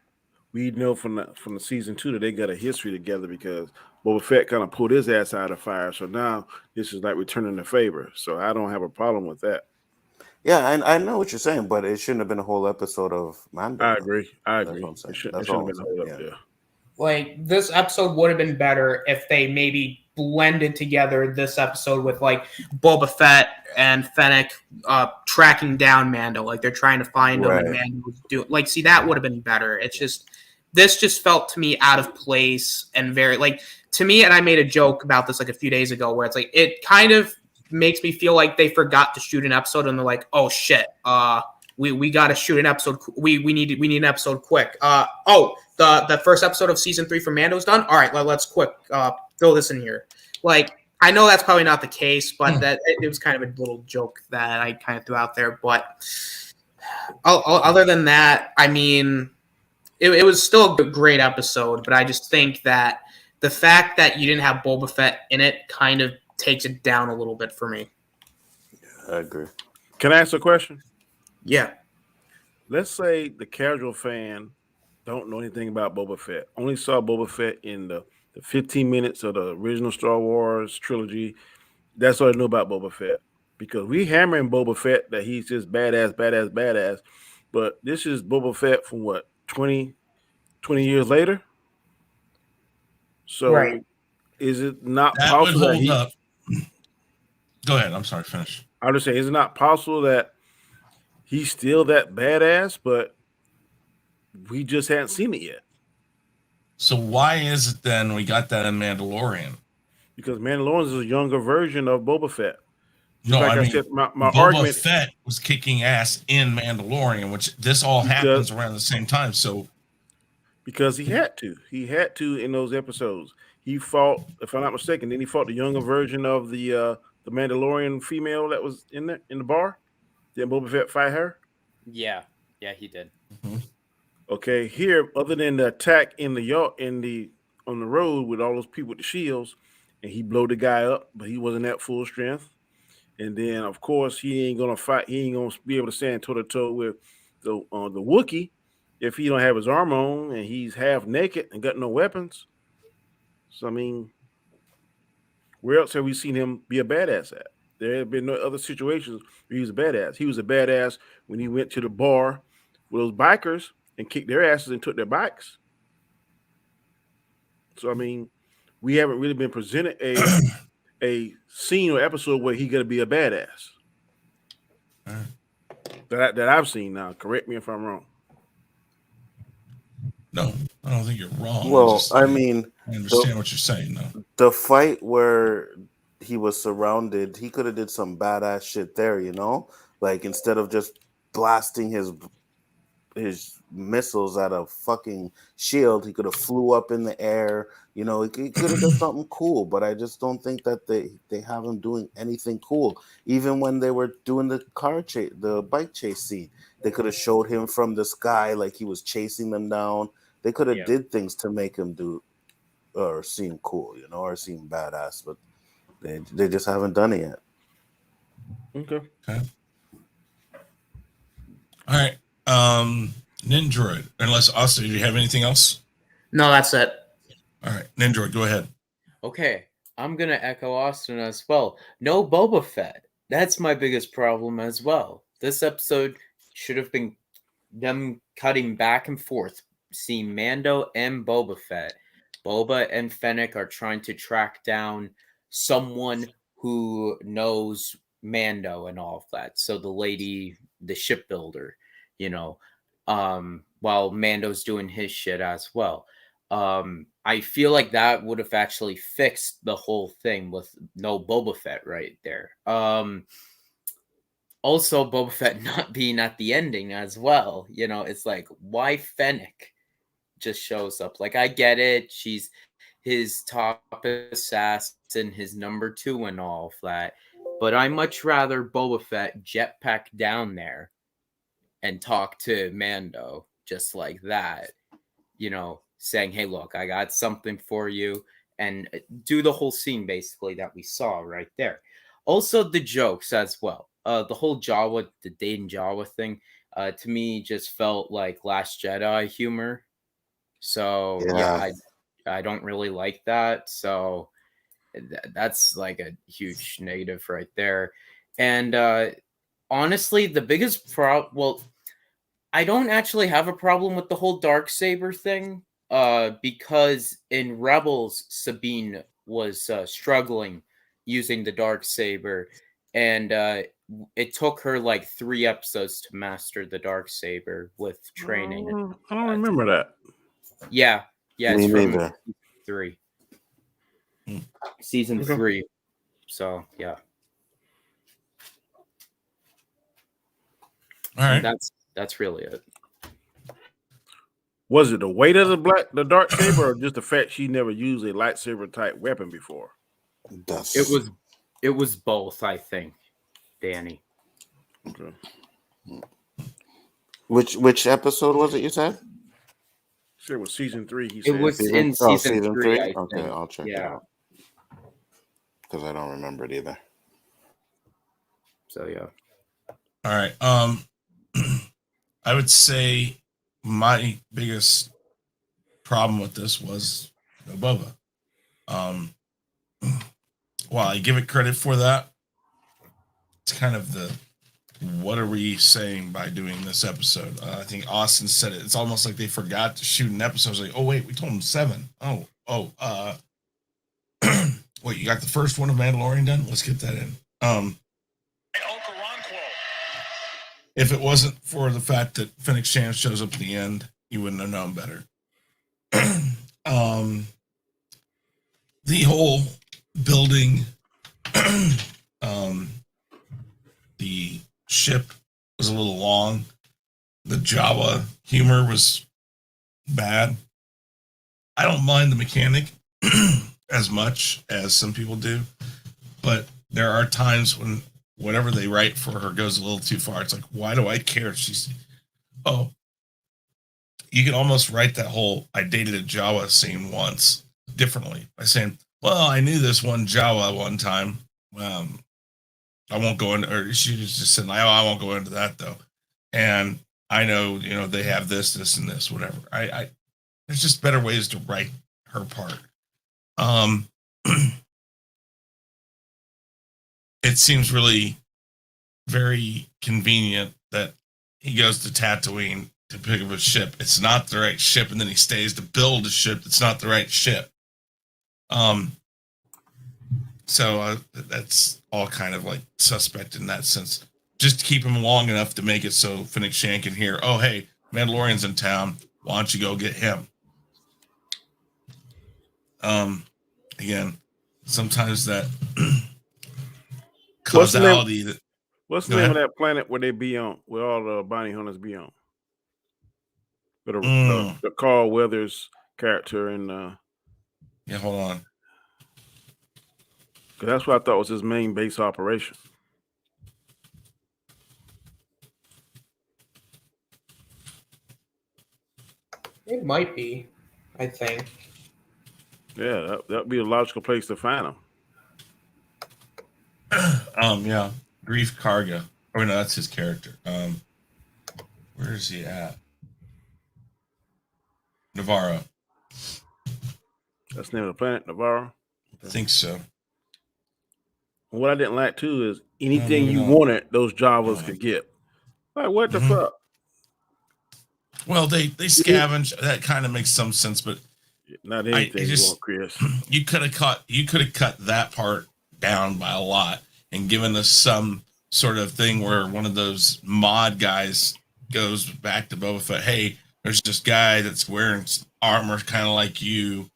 we know from the season 2 that they got a history together, because Boba Fett kind of pulled his ass out of the fire. So now this is like returning the favor. So I don't have a problem with that. Yeah, I know what you're saying, but it shouldn't have been a whole episode of Mando. I agree. That's what I'm saying. It shouldn't have been a whole episode. Like, this episode would have been better if they maybe blended together this episode with like Boba Fett and Fennec tracking down Mando. Like, they're trying to find him, and Mando's doing. Like, see, that would have been better. It's just, this just felt to me out of place and very like, to me, and I made a joke about this like a few days ago, where it's like, it kind of makes me feel like they forgot to shoot an episode and they're like, oh shit, we got to shoot an episode. We need an episode quick. The first episode of season 3 for Mando's done. All right, let's quick throw this in here. Like, I know that's probably not the case, but that it was kind of a little joke that I kind of threw out there. But other than that, I mean, it was still a great episode. But I just think that the fact that you didn't have Boba Fett in it kind of takes it down a little bit for me. I agree. Can I ask a question? Yeah. Let's say the casual fan don't know anything about Boba Fett. Only saw Boba Fett in the 15 minutes of the original Star Wars trilogy. That's all I know about Boba Fett. Because we hammering Boba Fett that he's just badass. But this is Boba Fett from what, 20 years later? So Right. is it not That would possible hold up. Go ahead. I'm sorry. Finish. I'm just saying, is it not possible that he's still that badass, but we just hadn't seen it yet? So why is it then we got that in Mandalorian? Because Mandalorian is a younger version of Boba Fett. No, Like I mean, said, my Boba argument Fett was kicking ass in Mandalorian, which this all happens around the same time. So because he had to in those episodes. He fought, if I'm not mistaken, then he fought the younger version of the Mandalorian female that was in there in the bar. Did Boba Fett fight her? Yeah, he did. Mhm. Okay, here, other than the attack on the road with all those people with the shields, and he blew the guy up, but he wasn't at full strength. And then, of course, he ain't gonna fight. He ain't gonna be able to stand toe to toe with the Wookiee if he don't have his armor on and he's half naked and got no weapons. So I mean, where else have we seen him be a badass at? There have been no other situations where he was a badass. He was a badass when he went to the bar with those bikers and kicked their asses and took their bikes. So I mean, we haven't really been presented a scene or episode where he's gonna be a badass. That I've seen now. Correct me if I'm wrong. no, I don't think you're wrong. Well, I mean, I understand what you're saying, though. the fight where he was surrounded, he could have did some badass shit there, you know? Like, instead of just blasting his missiles at a fucking shield, he could have flew up in the air, you know? He could have done something cool, but I just don't think that they have him doing anything cool. Even when they were doing the bike chase scene, they could have showed him from the sky like he was chasing them down. They could have did things to make him do or seem cool, you know, or seem badass, but they just haven't done it yet. Okay. All right. Nindroid. Unless Austin, do you have anything else? No, that's it. All right, Nindroid, go ahead. Okay, I'm gonna echo Austin as well. No Boba Fett. That's my biggest problem as well. This episode should have been them cutting back and forth, seeing Mando and Boba Fett. Boba and Fennec are trying to track down someone who knows Mando and all of that. So the lady, the shipbuilder, you know, while Mando's doing his shit as well. I feel like that would have actually fixed the whole thing with no Boba Fett right there. Also, Boba Fett not being at the ending as well. You know, it's like, why Fennec just shows up? Like, I get it. She's his top assassin, his number 2 and all of that. But I much rather Boba Fett jetpack down there and talk to Mando just like that. You know, saying, hey, look, I got something for you, and do the whole scene basically that we saw right there. Also, the jokes as well. The whole Jawa, the Dayton Jawa thing, to me just felt like Last Jedi humor. So, yeah, I don't really like that. So, that's like a huge negative right there. And honestly, the biggest problem, well, I don't actually have a problem with the whole Dark Saber thing. Because in Rebels, Sabine was struggling using the Dark Saber, and it took her like 3 episodes to master the Dark Saber with training. I don't remember that. Yeah, it's Me from neither. 3. Season 3. So, yeah. All right. And that's really it. Was it the weight of the dark saber, or just the fact she never used a lightsaber type weapon before? It was both, I think, Danny. Okay. Which episode was it? You said Sure, it was season 3. He It said was in season 3, I Okay, think. I'll check it Yeah. out because I don't remember it either. So yeah. All right. I would say my biggest problem with this was the Boba. While I give it credit for that, it's kind of the what are we saying by doing this episode? I think Austin said it. It's almost like they forgot to shoot an episode. It's like, oh wait, we told them 7. Wait, you got the first one of Mandalorian done? Let's get that in. If it wasn't for the fact that Fennec Shand shows up at the end, you wouldn't have known better. The whole building, the ship was a little long. The Jawa humor was bad. I don't mind the mechanic as much as some people do, but there are times when whatever they write for her goes a little too far. It's like, why do I care? You could almost write that whole I dated a Jawa scene once differently by saying, well, I knew this one Jawa one time. I won't go into, or she just said, I won't go into that though. And I know, they have this, and this, whatever. There's just better ways to write her part. It seems really very convenient that he goes to Tatooine to pick up a ship. It's not the right ship, and then he stays to build a ship that's not the right ship. So that's all kind of like suspect in that sense. Just keep him long enough to make it so Fennec Shand can hear, oh, hey, Mandalorian's in town. Why don't you go get him? Again, sometimes that causality. What's the name of that planet where they be on, where all the bounty hunters be on? The Carl Weathers character in. Yeah, hold on. Because that's what I thought was his main base operation. It might be, I think. Yeah, that'd be a logical place to find him. Yeah, Grief Karga. Oh no, that's his character. Where is he at? Navarro. That's the name of the planet, Navarro. I think so. What I didn't like too is anything you wanted, those Javas could get. Like, what the fuck? Well, they scavenge. That kind of makes some sense, but not anything you want, Chris. You could have cut that part down by a lot and given us some sort of thing where one of those mod guys goes back to Boba Fett. Hey, there's this guy that's wearing armor kind of like you.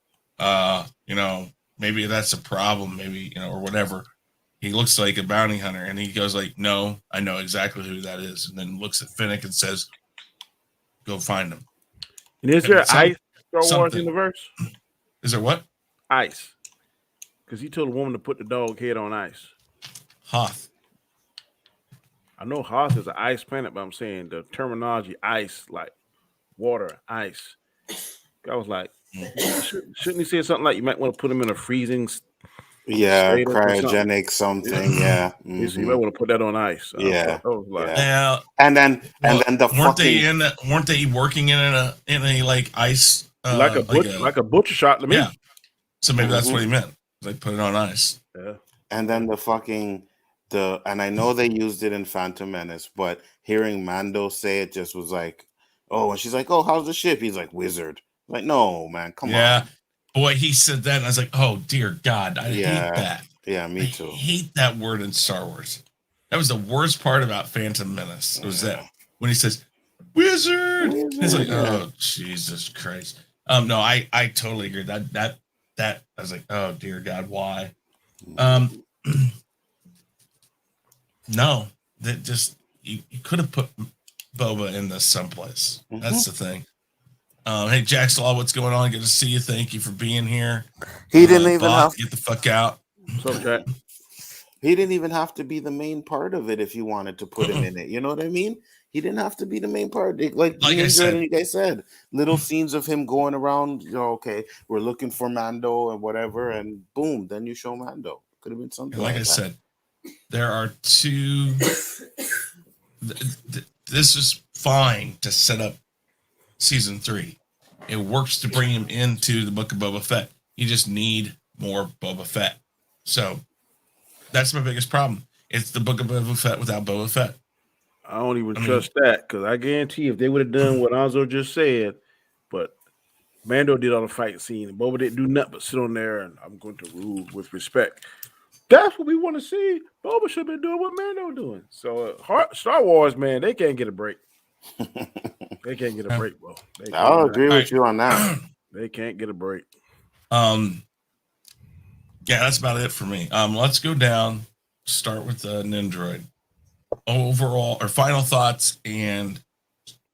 Maybe that's a problem. Maybe or whatever. He looks like a bounty hunter, and he goes like, "No, I know exactly who that is," and then looks at Fennec and says, "Go find him." And is there ice Star Wars universe? Is there what? Ice. Because he told a woman to put the dog head on ice. Hoth. I know Hoth is an ice planet, but I'm saying the terminology ice, like water, ice. I was like, shouldn't he say something like you might want to put him in a freezing cryogenic something. Yeah. Mm-hmm. So you might want to put that on ice. Yeah. Yeah. And then the weren't they working in a like ice like a butcher shop to me? Yeah. So maybe that's what he meant. Like put it on ice. Yeah. And then and I know they used it in Phantom Menace, but hearing Mando say it just was like, oh, and she's like, oh, how's the ship? He's like, wizard. Like, no, man, come on. Yeah. Boy, he said that, and I was like, oh, dear God, I hate that. Yeah, me too. I hate that word in Star Wars. That was the worst part about Phantom Menace. Was that when he says, wizard? He's like, oh, Jesus Christ. No, I totally agree. That I was like, oh, dear God, why? No, that just, you could have put Boba in this someplace. That's the thing. Hey, Jack Slaw, what's going on? Good to see you. Thank you for being here. He didn't even Bot, have. get the fuck out. What's up, Jack? He didn't even have to be the main part of it if you wanted to put him in it. You know what I mean? He didn't have to be the main part. Like I said, you guys said, little scenes of him going around. Okay, we're looking for Mando and whatever, and boom, then you show Mando. Could have been something. Like I said, there are two. This is fine to set up season 3. It works to bring him into the Book of Boba Fett. You just need more Boba Fett. So that's my biggest problem. It's the Book of Boba Fett without Boba Fett. I don't even trust that, because I guarantee if they would have done what Anzo just said, but Mando did all the fight scene, and Boba didn't do nothing but sit on there, and I'm going to rule with respect. That's what we want to see. Boba should have been doing what Mando doing. So Star Wars, man, they can't get a break. They can't get a break, bro. I'll agree with you on that. They can't get a break. Yeah, that's about it for me. Let's go down. Start with Nindroid. Overall, or final thoughts and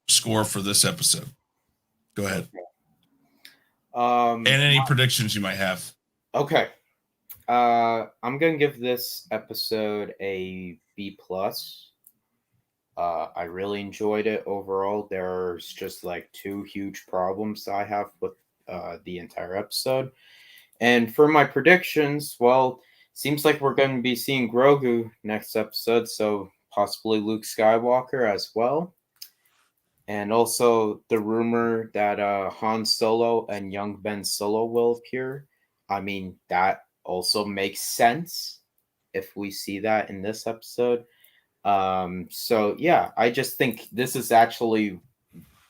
score for this episode. Go ahead. And any predictions you might have. Okay. I'm gonna give this episode a B+. I really enjoyed it overall. There's just like 2 huge problems I have with the entire episode. And for my predictions, well, seems like we're going to be seeing Grogu next episode, so possibly Luke Skywalker as well. And also the rumor that Han Solo and young Ben Solo will appear. I mean, that also makes sense if we see that in this episode. So yeah, I just think this is actually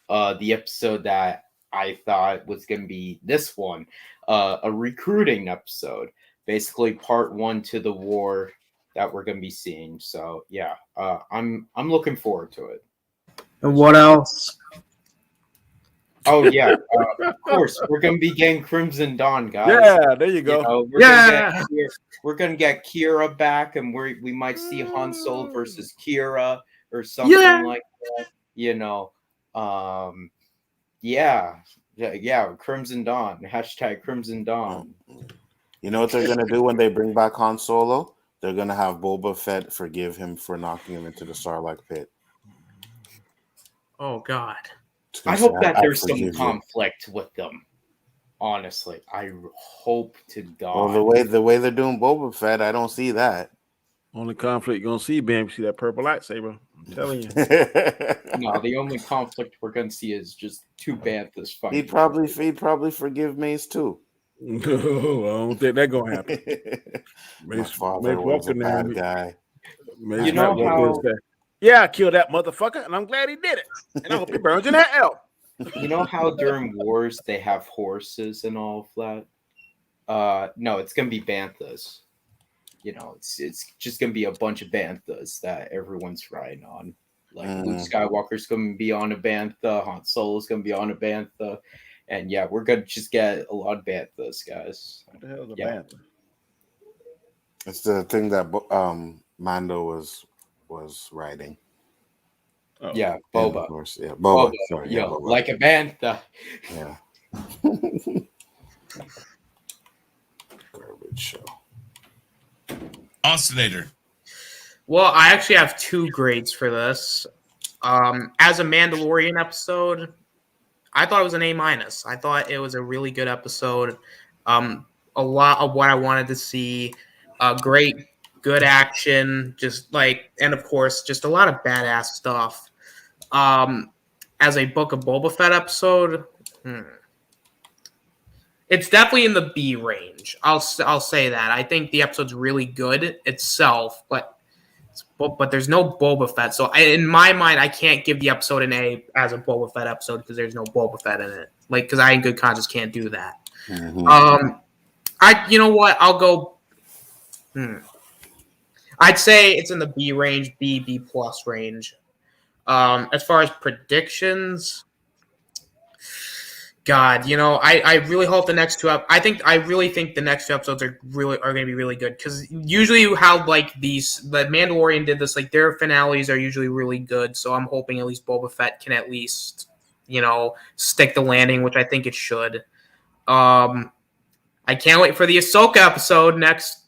the episode that I thought was going to be this one, a recruiting episode, basically part 1 to the war that we're going to be seeing. So yeah, I'm looking forward to it. And what else? Oh yeah, of course we're going to be getting Crimson Dawn, guys. Yeah, there you go. You know, we're gonna get Kira back, and we might see Han Solo versus Kira or something like that. You know, yeah, Crimson Dawn. # Crimson Dawn. You know what they're gonna do when they bring back Han Solo? They're gonna have Boba Fett forgive him for knocking him into the Sarlacc pit. Oh God! I hope that there's some conflict with them. Honestly, I hope to God. Well, the way they're doing Boba Fett, I don't see that. Only conflict you're gonna see, man, you see that purple lightsaber. I'm telling you. No, the only conflict we're gonna see is just 2 banthas fighting. He'd probably forgive Mace too. No, I don't think that's gonna happen. My father was a bad guy. You know how? Yeah, I killed that motherfucker, and I'm glad he did it. And I hope he burns in that hell. You know how during wars they have horses and all of that? No, it's gonna be banthas. You know, it's just gonna be a bunch of banthas that everyone's riding on. Like Luke Skywalker's gonna be on a bantha, Han Solo's gonna be on a bantha, and yeah, we're gonna just get a lot of banthas, guys. What the hell is a bantha? It's the thing that Mando was riding. Oh. Yeah, Boba. Yeah, Boba. Sorry, yo, Boba. like a bantha. Yeah. Garbage show. Austinator. Well, I actually have 2 grades for this. As a Mandalorian episode, I thought it was an A-. I thought it was a really good episode. A lot of what I wanted to see. Great, good action, and of course, just a lot of badass stuff. As a Book of Boba Fett episode, it's definitely in the B range. I'll say that. I think the episode's really good itself, but there's no Boba Fett. So in my mind, I can't give the episode an A as a Boba Fett episode because there's no Boba Fett in it. Because I in good conscience can't do that. You know what? I'll go. I'd say it's in the B range, B+ range. As far as predictions, God, I really hope the next two I really think the next two episodes are going to be really good, because usually how like the Mandalorian did this, like their finales are usually really good. So I'm hoping at least Boba Fett can at least stick the landing, which I think it should. I can't wait for the Ahsoka episode next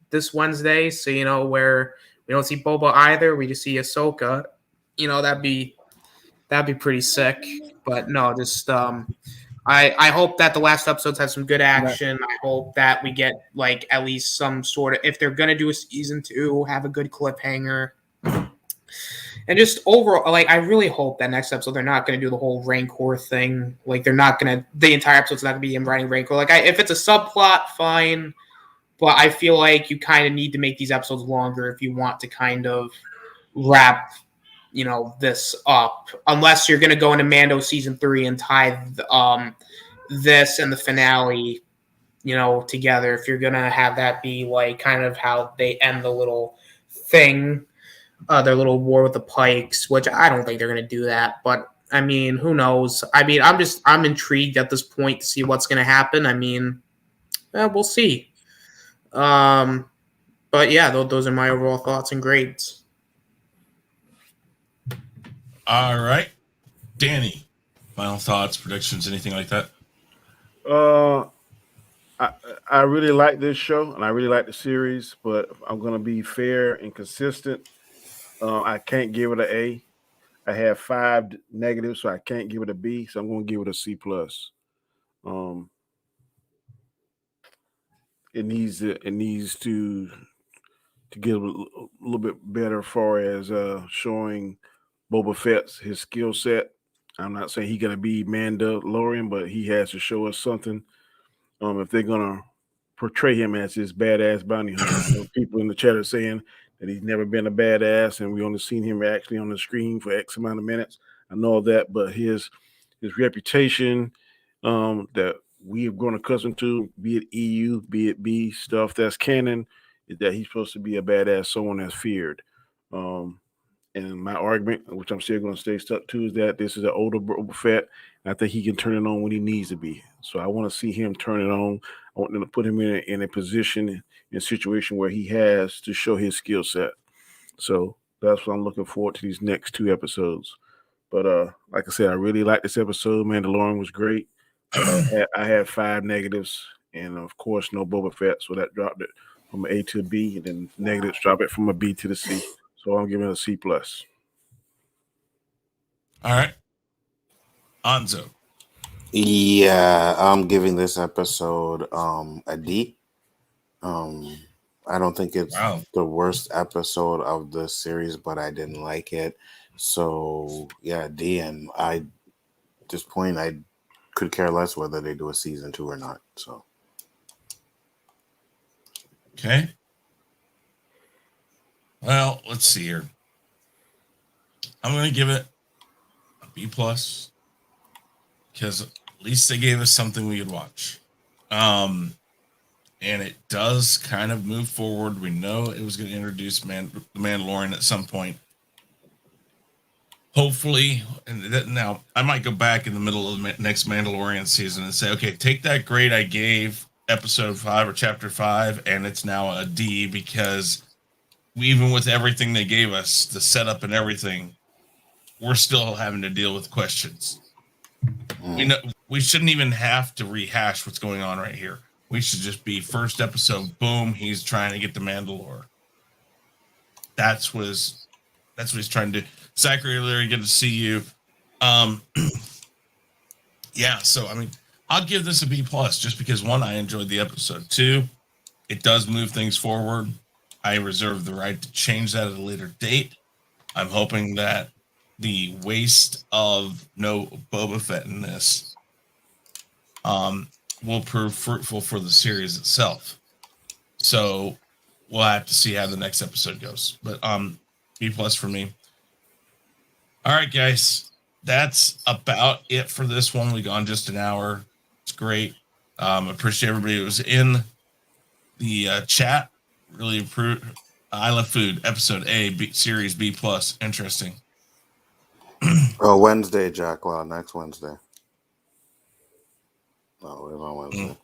this Wednesday. So where we don't see Boba either, we just see Ahsoka. That'd be pretty sick. But no, just I hope that the last episodes have some good action. I hope that we get like at least some sort of, if they're gonna do a season 2, have a good cliffhanger. And just overall, like I really hope that next episode they're not gonna do the whole Rancor thing. Like the entire episode's not gonna be him writing Rancor. Like if it's a subplot, fine. But I feel like you kind of need to make these episodes longer if you want to kind of wrap this up, unless you're going to go into Mando season 3 and tie this and the finale together. If you're going to have that be like kind of how they end the little thing, their little war with the Pikes, which I don't think they're going to do that, but I mean, who knows? I mean, I'm intrigued at this point to see what's going to happen. I mean, we'll see. But yeah, those are my overall thoughts and grades. All right, Danny, final thoughts, predictions, anything like that? I really like this show and I really like the series, but I'm gonna be fair and consistent. I can't give it an A. I have 5 negatives, so I can't give it a B. So I'm gonna give it a C plus. It needs to get a little bit better as far as showing Boba Fett's his skill set. I'm not saying he's gonna be Mandalorian, but he has to show us something. If they're gonna portray him as this badass bounty hunter, I know people in the chat are saying that he's never been a badass, and we only seen him actually on the screen for X amount of minutes. I know that, but his reputation that we have grown accustomed to, be it EU, be it B stuff that's canon, is that he's supposed to be a badass, someone that's feared. And my argument, which I'm still going to stay stuck to, is that this is an older Boba Fett, and I think he can turn it on when he needs to be. So I want to see him turn it on. I want them to put him in a position, in a situation where he has to show his skill set. So that's what I'm looking forward to these next 2 episodes. But like I said, I really like this episode. Mandalorian was great. I had 5 negatives, and of course, no Boba Fett, so that dropped it from an A to a B, and then negatives drop it from a B to the C. So I'm giving it a C plus. All right, Anzo. Yeah, I'm giving this episode a D. I don't think it's the worst episode of the series, but I didn't like it. So yeah, D. And at this point, I could care less whether they do a season 2 or not. So okay. Well, let's see here. I'm going to give it a B plus because at least they gave us something we could watch. And it does kind of move forward. We know it was going to introduce the Mandalorian at some point. Hopefully, and now I might go back in the middle of the next Mandalorian season and say, okay, take that grade I gave episode 5 or chapter 5, and it's now a D, because even with everything they gave us, the setup and everything, we're still having to deal with questions. We shouldn't even have to rehash what's going on right here. We should just be first episode, boom, he's trying to get the Mandalore. That's what he's trying to do. Zachary, Larry, good to see you. Yeah, so I mean, I'll give this a B plus just because 1, I enjoyed the episode. 2, it does move things forward. I reserve the right to change that at a later date. I'm hoping that the waste of no Boba Fett in this will prove fruitful for the series itself. So we'll have to see how the next episode goes. But B plus for me. All right, guys, that's about it for this one. We've gone just an hour. It's great. Appreciate everybody who was in the chat. Really approve. I Love Food, episode A, series B plus. Interesting. Wednesday, Jack Law, next Wednesday. No, it's on Wednesday.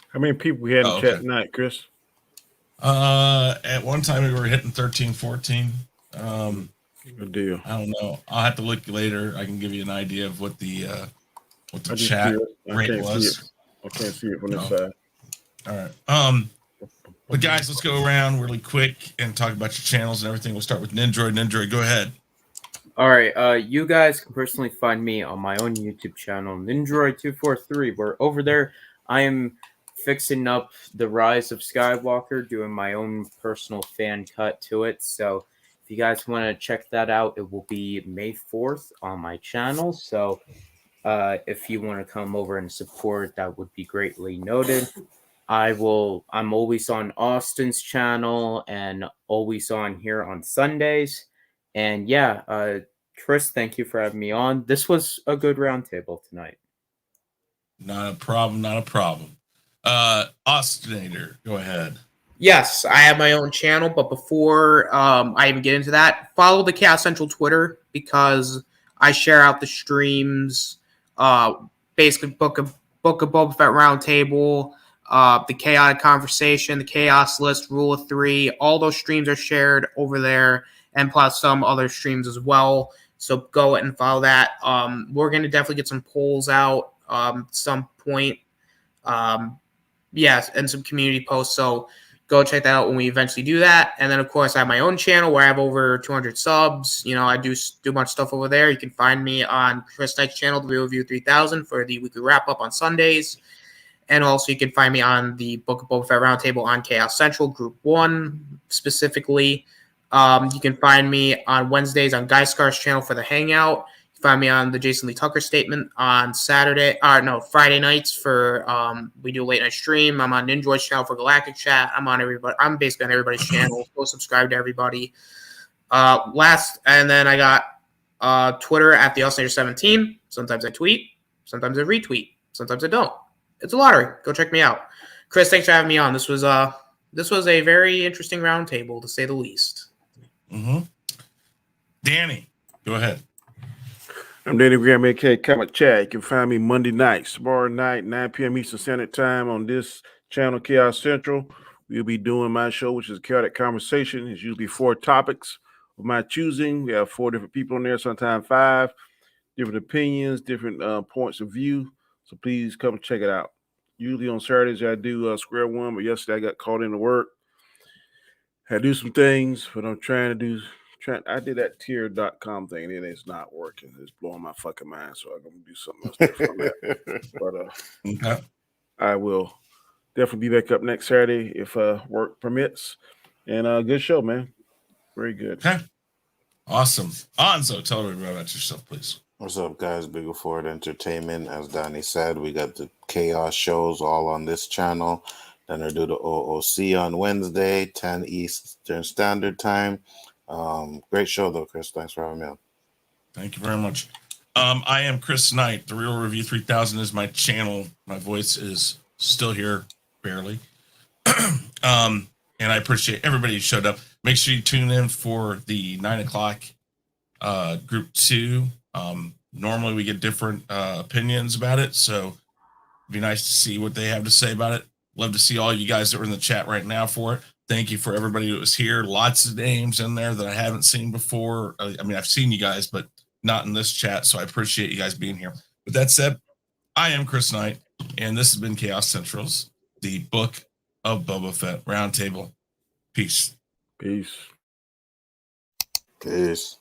How many people we had in Oh, chat okay. tonight, Chris? At one time we were hitting 13, 14. Good deal. I don't know. I'll have to look later. I can give you an idea of what the I just chat see it. I rate can't see it. was. I can't see it from this No. side. All right. But guys, let's go around really quick and talk about your channels and everything. We'll start with Nindroid. Nindroid, go ahead. All right, you guys can personally find me on my own YouTube channel, Nindroid243, where over there I am fixing up the Rise of Skywalker, doing my own personal fan cut to it. So if you guys want to check that out, it will be May 4th on my channel. So if you want to come over and support, that would be greatly noted. I'm always on Austin's channel and always on here on Sundays. And yeah, Chris, thank you for having me on. This was a good roundtable tonight. Not a problem. Not a problem. Austinator, go ahead. Yes, I have my own channel, but before I even get into that, follow the Chaos Central Twitter because I share out the streams. Basically, Book of Boba Fett Roundtable, the Chaotic Conversation, the Chaos List, Rule of Three. All those streams are shared over there, and plus some other streams as well. So go and follow that. We're going to definitely get some polls out some point. Yes, and some community posts. So go check that out when we eventually do that. And then, of course, I have my own channel where I have over 200 subs. You know, I do much stuff over there. You can find me on Chris Knight's channel, The Real Review 3000, for the weekly wrap-up on Sundays. And also you can find me on the Book of Boba Fett Roundtable on Chaos Central, Group 1 specifically. You can find me on Wednesdays on Guy Scar's channel for the Hangout. You can find me on the Jason Lee Tucker Statement on Friday nights for we do a late night stream. I'm on Ninjoy's channel for Galactic Chat. I'm basically on everybody's channel. Go subscribe to everybody. And then I got Twitter at the Osnator17. Sometimes I tweet, sometimes I retweet, sometimes I don't. It's a lottery. Go check me out. Chris, thanks for having me on. This was a very interesting roundtable, to say the least. Mm-hmm. Danny, go ahead. I'm Danny Graham, aka Comic Chat. You can find me Monday nights, tomorrow night, 9 p.m. Eastern Standard Time on this channel, Chaos Central. We'll be doing my show, which is Chaotic Conversation. It's usually 4 topics of my choosing. We have 4 different people on there, sometimes 5, different opinions, different points of view. So please come check it out. Usually on Saturdays, I do Square One, but yesterday I got called into work. I do some things, but I'm trying to do. I did that tier.com thing, and it's not working. It's blowing my fucking mind, so I'm going to do something else different on that. But Okay. I will definitely be back up next Saturday if work permits. And good show, man. Very good. Okay. Awesome. Anzo, tell everybody about yourself, please. What's up, guys? Big Ford Entertainment. As Danny said, we got the Chaos shows all on this channel. Then I do the OOC on Wednesday, 10 Eastern Standard Time. Great show, though, Chris. Thanks for having me on. Thank you very much. I am Chris Knight. The Real Review 3000 is my channel. My voice is still here, barely. And I appreciate everybody who showed up. Make sure you tune in for the 9 o'clock Group 2. Normally we get different opinions about it, so it'd be nice to see what they have to say about it. Love to see all you guys that are in the chat right now for it. Thank you for everybody that was here. Lots of names in there that I haven't seen before. I mean, I've seen you guys, but not in this chat, so I appreciate you guys being here. With that said, I am Chris Knight, and this has been Chaos Central's The Book of Boba Fett Roundtable. Peace. Peace. Peace.